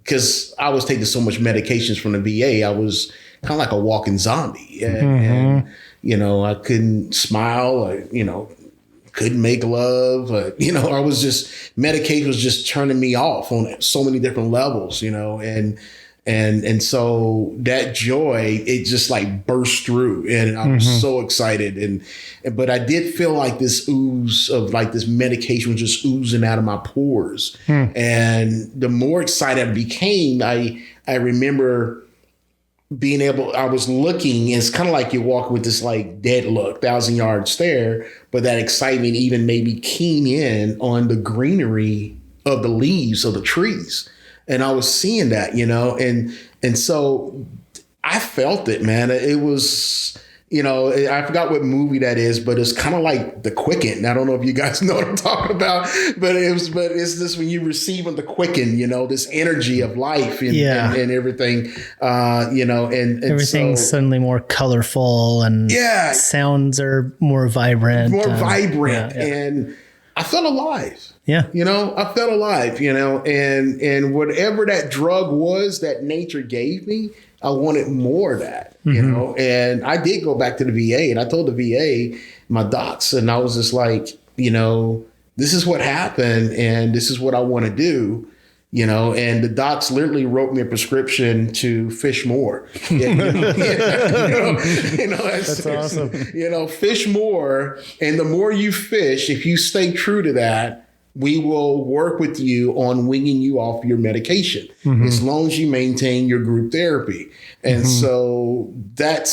because I was taking so much medications from the VA. I was kind of like a walking zombie, and I couldn't smile, couldn't make love, I was just, medication was just turning me off on so many different levels, and so that joy, it just like burst through, and I was so excited, but I did feel like this ooze of like this medication was just oozing out of my pores, and the more excited I became, I remember I was looking, it's kind of like you walk with this like dead look, 1,000-yard stare, but that excitement even made me keen in on the greenery of the leaves of the trees. And I was seeing that, and so I felt it, man. It was, I forgot what movie that is, but it's kind of like the Gwich'in. I don't know if you guys know what I'm talking about, but it's this when you receive the Gwich'in, this energy of life and everything, and everything's suddenly more colorful, and sounds are more vibrant. And I felt alive. Yeah. I felt alive, and whatever that drug was that nature gave me, I wanted more of that, and I did go back to the VA, and I told the VA, my docs, and I was just like, this is what happened, and this is what I want to do, and the docs literally wrote me a prescription to fish more. That's awesome. Fish more, and the more you fish, if you stay true to that, we will work with you on weaning you off your medication as long as you maintain your group therapy. And so that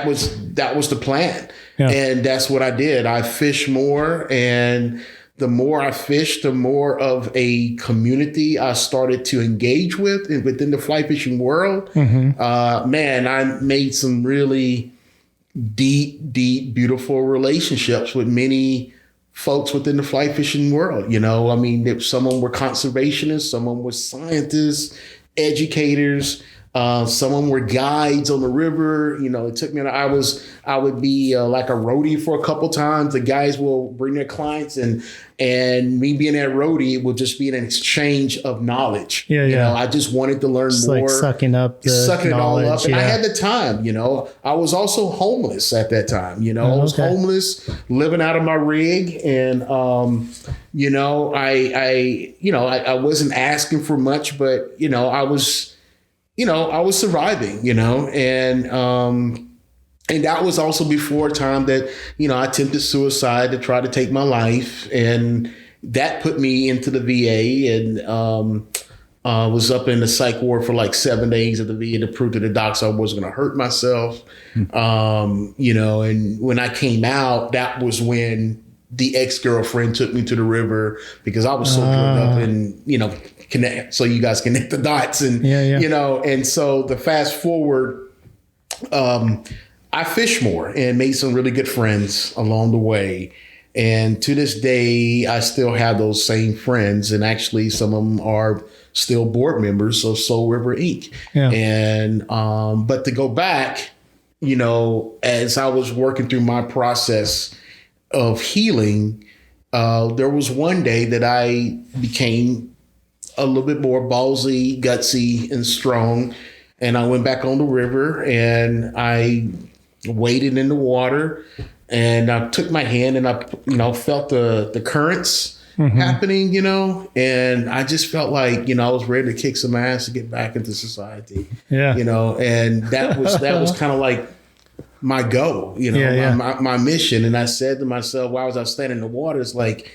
was the plan. Yeah. And that's what I did. I fished more, and the more I fished, the more of a community I started to engage with within the fly fishing world. Man, I made some really deep, beautiful relationships with many folks within the fly fishing world. I mean, some of them were conservationists, some of them were scientists, educators, some of them were guides on the river. It took me, I would be like a roadie for a couple times. The guys will bring their clients, and me being that roadie will just be an exchange of knowledge. I just wanted to learn more. Like sucking it all up. And I had the time, I was also homeless at that time. I was homeless, living out of my rig, and I wasn't asking for much, but I was surviving, and that was also before a time that, I attempted suicide to try to take my life, and that put me into the VA, and was up in the psych ward for like 7 days at the VA to prove to the docs I wasn't going to hurt myself. And when I came out, that was when the ex-girlfriend took me to the river because I was so plugged up and, connect. So you guys connect the dots and, and so the fast forward, I fished more and made some really good friends along the way. And to this day, I still have those same friends. And actually, some of them are still board members of Soul River Inc. Yeah. And but to go back, as I was working through my process of healing, there was one day that I became a little bit more ballsy, gutsy, and strong. And I went back on the river and I waded in the water. And I took my hand and I, felt the currents happening, and I just felt like, I was ready to kick some ass to get back into society, and that was kind of like my goal, my mission. And I said to myself, while I was standing in the water, it's like,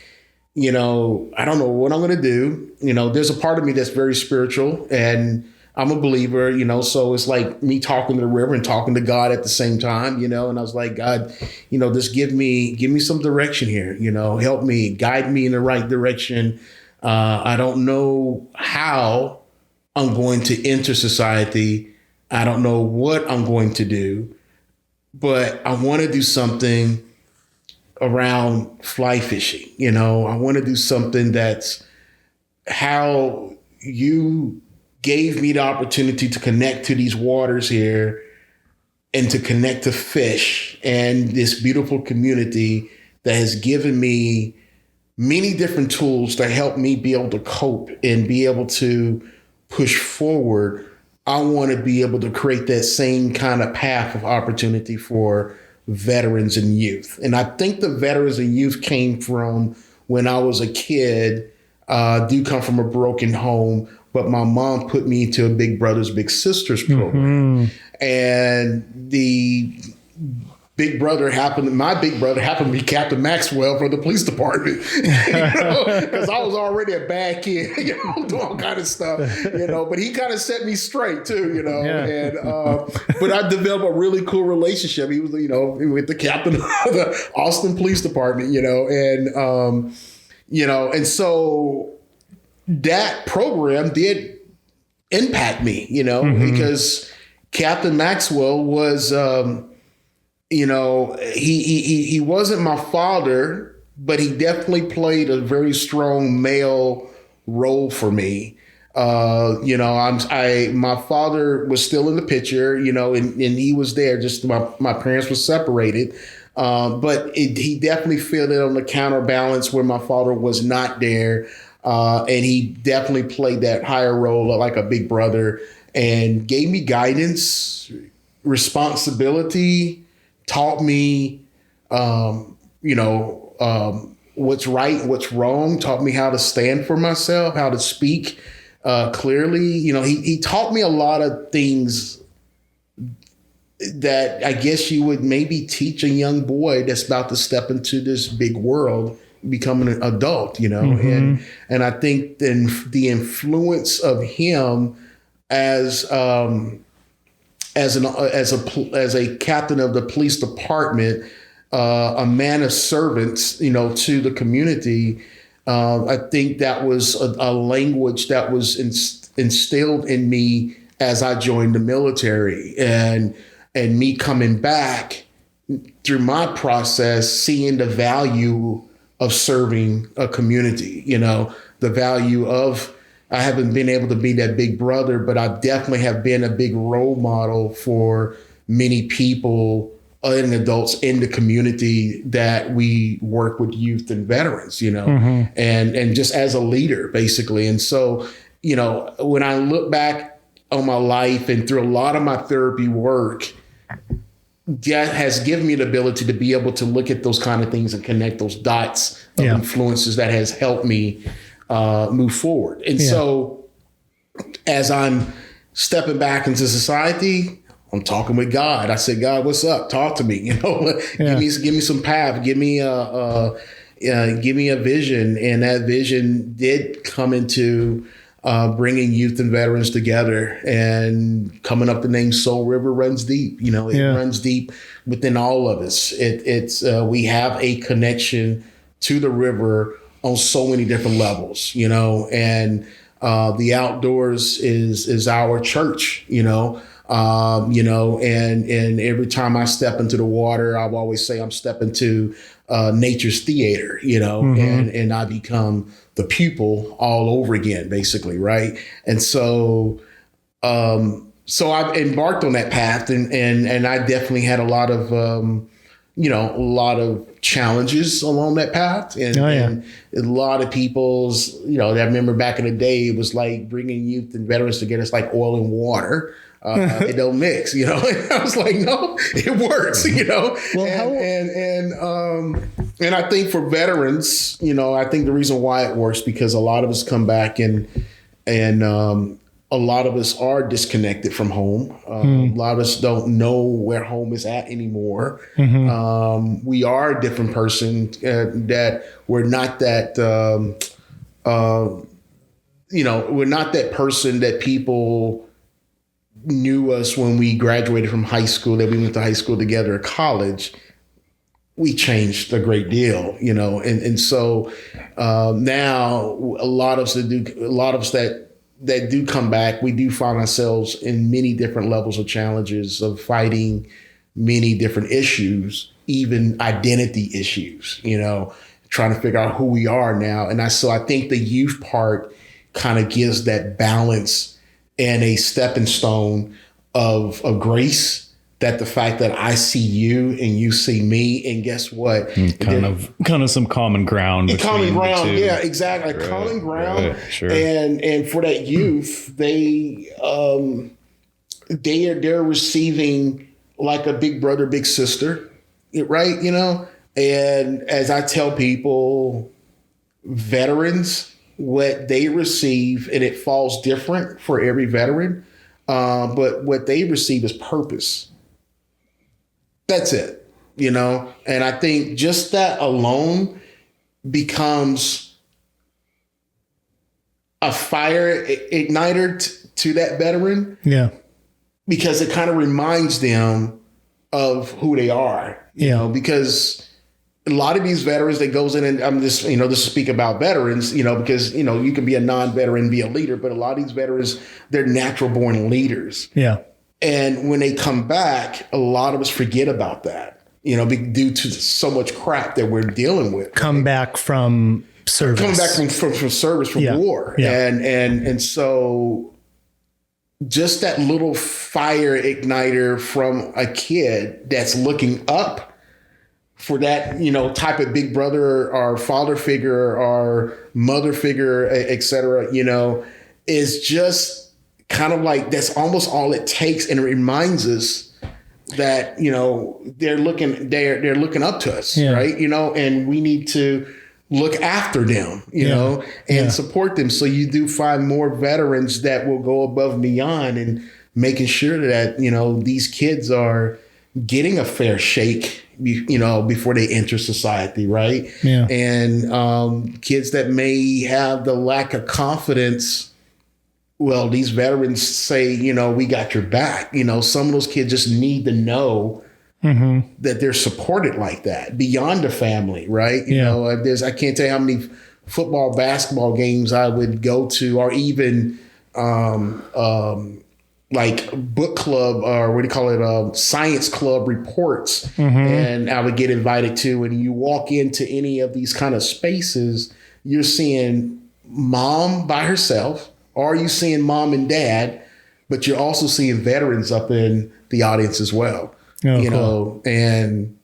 I don't know what I'm going to do. There's a part of me that's very spiritual and I'm a believer, so it's like me talking to the river and talking to God at the same time, and I was like, God, just give me some direction here, help me, guide me in the right direction. I don't know how I'm going to enter society. I don't know what I'm going to do, but I want to do something around fly fishing. I want to do something that's how you gave me the opportunity to connect to these waters here and to connect to fish and this beautiful community that has given me many different tools to help me be able to cope and be able to push forward. I want to be able to create that same kind of path of opportunity for veterans and youth. And I think the veterans and youth came from when I was a kid, do come from a broken home, but my mom put me into a Big Brothers Big Sisters program. And the my big brother happened to be Captain Maxwell from the police department, because I was already a bad kid, doing all kind of stuff, but he kind of set me straight too, and, but I developed a really cool relationship. He was, with the captain of the Austin Police Department, and so that program did impact me, because Captain Maxwell was, he wasn't my father, but he definitely played a very strong male role for me. My father was still in the picture, and he was there. Just my parents were separated. But he definitely filled it on the counterbalance where my father was not there. And he definitely played that higher role like a big brother and gave me guidance, responsibility, taught me, what's right, what's wrong, taught me how to stand for myself, how to speak clearly. He taught me a lot of things that I guess you would maybe teach a young boy that's about to step into this big world, becoming an adult, and I think then the influence of him as a captain of the police department, a man of servants, to the community. I think that was a language that was instilled in me as I joined the military, and me coming back through my process, seeing the value of serving a community, the value of, I haven't been able to be that big brother, but I definitely have been a big role model for many people and adults in the community that we work with youth and veterans, and just as a leader, basically. And so, when I look back on my life and through a lot of my therapy work, that has given me the ability to be able to look at those kind of things and connect those dots of influences that has helped me move forward. And so as I'm stepping back into society, I'm talking with God. I said, God, what's up? Talk to me, give me some path, give me a vision. And that vision did come into bringing youth and veterans together, and coming up the name Soul River runs deep. It runs deep within all of us. We have a connection to the river on so many different levels, you know, and the outdoors is our church, you know, and every time I step into the water, I've always say I'm stepping to nature's theater, you know, and I become the pupil all over again, basically, right? And so I've embarked on that path, and I definitely had a lot of a lot of challenges along that path, and a lot of people's, you know, I remember back in the day, it was like bringing youth and veterans together. It's like oil and water. It don't mix, you know. And I was like, no, it works, you know. Well, and I think for veterans, you know, I think the reason why it works because a lot of us come back and a lot of us are disconnected from home. A lot of us don't know where home is at anymore. We are a different person that we're not that, we're not that person that people knew us when we graduated from high school, that we went to high school together or college. We changed a great deal, you know, and so now a lot of us that do come back, we do find ourselves in many different levels of challenges of fighting many different issues, even identity issues, you know, trying to figure out who we are now. And so I think the youth part kind of gives that balance and a stepping stone of grace, that the fact that I see you and you see me, and guess what? Kind of some common ground. Common ground, yeah, exactly. Right, common ground. Right, sure. And for that youth, they're receiving like a big brother, big sister, right? You know, and as I tell people, veterans, what they receive, and it falls different for every veteran, but what they receive is purpose. That's it, you know? And I think just that alone becomes a fire igniter to that veteran. Yeah. Because it kind of reminds them of who they are, you know, because a lot of these veterans that goes in, and I'm just, you know, just speak about veterans, you know, because, you know, you can be a non-veteran, be a leader, but a lot of these veterans, they're natural born leaders. Yeah. And when they come back, a lot of us forget about that, you know, due to so much crap that we're dealing with. Come back from service. Coming back from service, from war. Yeah. And so just that little fire igniter from a kid that's looking up for that, you know, type of big brother or father figure or mother figure, et cetera, you know, is just kind of like, that's almost all it takes. And it reminds us that, you know, they're looking up to us, right? You know, and we need to look after them, you know, and support them. So you do find more veterans that will go above and beyond and making sure that, you know, these kids are getting a fair shake, you know, before they enter society, right? Yeah. And kids that may have the lack of confidence, well, these veterans say, you know, we got your back. You know, some of those kids just need to know that they're supported like that beyond the family, right? You know, I can't tell you how many football, basketball games I would go to, or even like book club, or what do you call it? Science club reports. And I would get invited to, and you walk into any of these kind of spaces, you're seeing mom by herself, or you seeing mom and dad, but you're also seeing veterans up in the audience as well. Oh, you know, and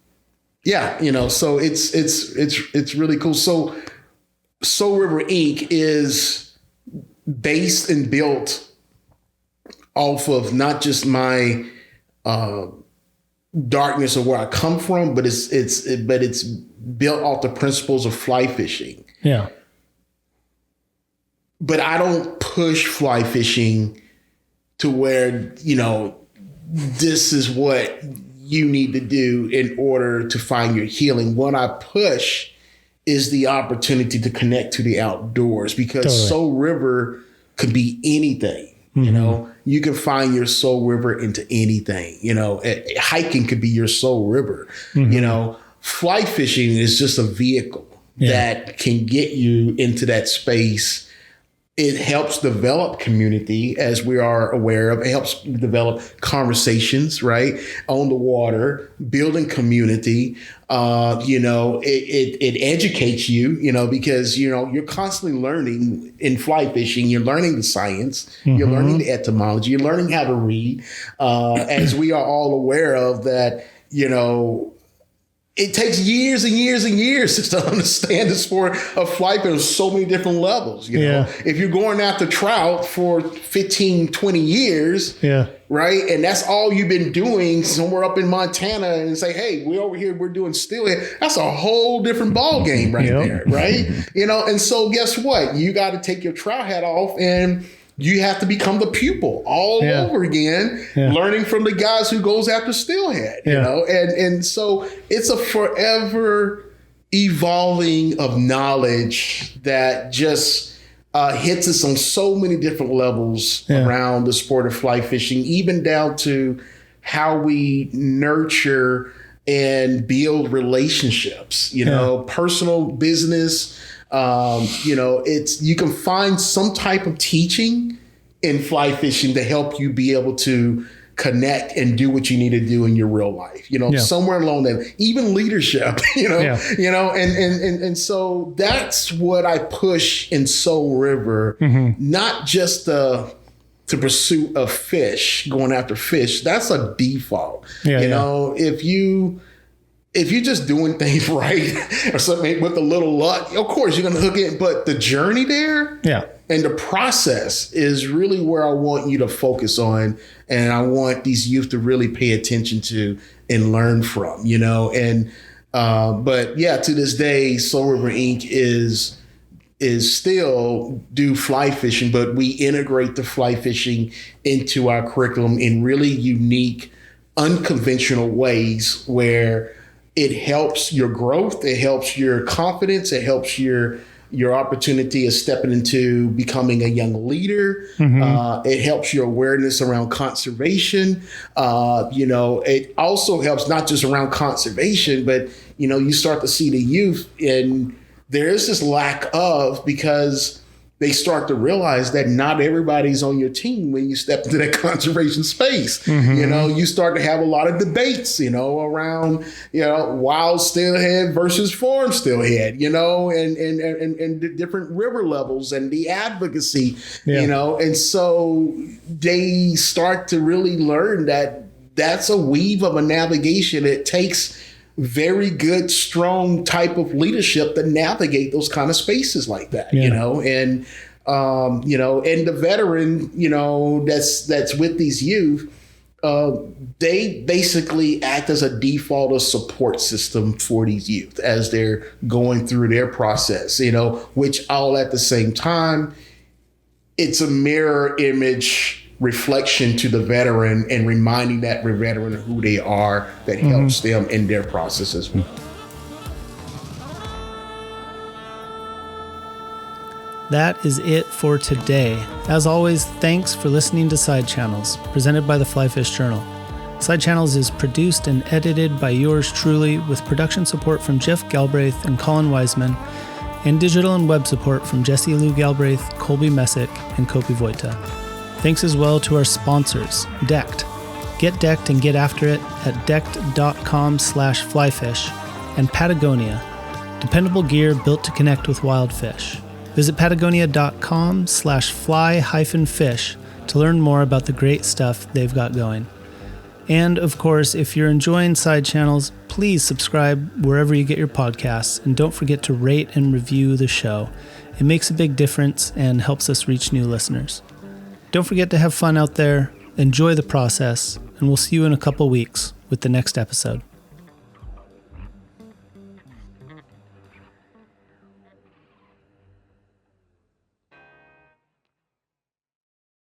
you know, so it's really cool. So Soul River Inc. is based and built off of not just my darkness of where I come from, but it's built off the principles of fly fishing. Yeah. But I don't push fly fishing to where, you know, this is what you need to do in order to find your healing. What I push is the opportunity to connect to the outdoors, because Soul River could be anything. You know, you can find your soul river into anything. You know, hiking could be your soul river. You know, fly fishing is just a vehicle that can get you into that space. It helps develop community, as we are aware of. It helps develop conversations, right, on the water, building community. It educates you, because, you're constantly learning in fly fishing. You're learning the science. You're learning the etymology. You're learning how to read. As we are all aware of that, it takes years and years and years to understand the sport of fly fishing on so many different levels. If you're going after trout for 15, 20 years, right, and that's all you've been doing somewhere up in Montana, and say, hey, we're over here, we're doing steelhead, that's a whole different ball game right there, right? And so guess what? You got to take your trout hat off, and you have to become the pupil all over again, learning from the guys who goes after steelhead, and so it's a forever evolving of knowledge that just hits us on so many different levels around the sport of fly fishing, even down to how we nurture and build relationships, personal, business. You can find some type of teaching in fly fishing to help you be able to connect and do what you need to do in your real life, somewhere along that, even leadership, and so that's what I push in Soul River, not just the pursuit of fish, going after fish. That's a default, if you're just doing things right or something with a little luck, of course you're going to hook in. But the journey there and the process is really where I want you to focus on. And I want these youth to really pay attention to and learn from, but to this day, Soul River Inc. is still do fly fishing, but we integrate the fly fishing into our curriculum in really unique, unconventional ways where it helps your growth, it helps your confidence, it helps your opportunity of stepping into becoming a young leader. It helps your awareness around conservation. It also helps not just around conservation, but, you start to see the youth, and there is this lack of, because they start to realize that not everybody's on your team when you step into that conservation space. You start to have a lot of debates, around, wild steelhead versus farm steelhead, and different river levels and the advocacy, and so they start to really learn that that's a weave of a navigation. It takes very good, strong type of leadership to navigate those kind of spaces like that, and the veteran, that's with these youth, they basically act as a default of support system for these youth as they're going through their process, which all at the same time, it's a mirror image reflection to the veteran and reminding that veteran of who they are, that helps them in their process as well. That is it for today. As always, thanks for listening to Sidechannels, presented by the Fly Fish Journal. Sidechannels is produced and edited by yours truly, with production support from Jeff Galbraith and Colin Wiseman, and digital and web support from Jesse Lou Galbraith, Colby Messick, and Kopi Voita. Thanks as well to our sponsors, Decked. Get decked and get after it at decked.com/flyfish, and Patagonia, dependable gear built to connect with wild fish. Visit patagonia.com/fly-fish to learn more about the great stuff they've got going. And of course, if you're enjoying Sidechannels, please subscribe wherever you get your podcasts, and don't forget to rate and review the show. It makes a big difference and helps us reach new listeners. Don't forget to have fun out there, enjoy the process, and we'll see you in a couple weeks with the next episode.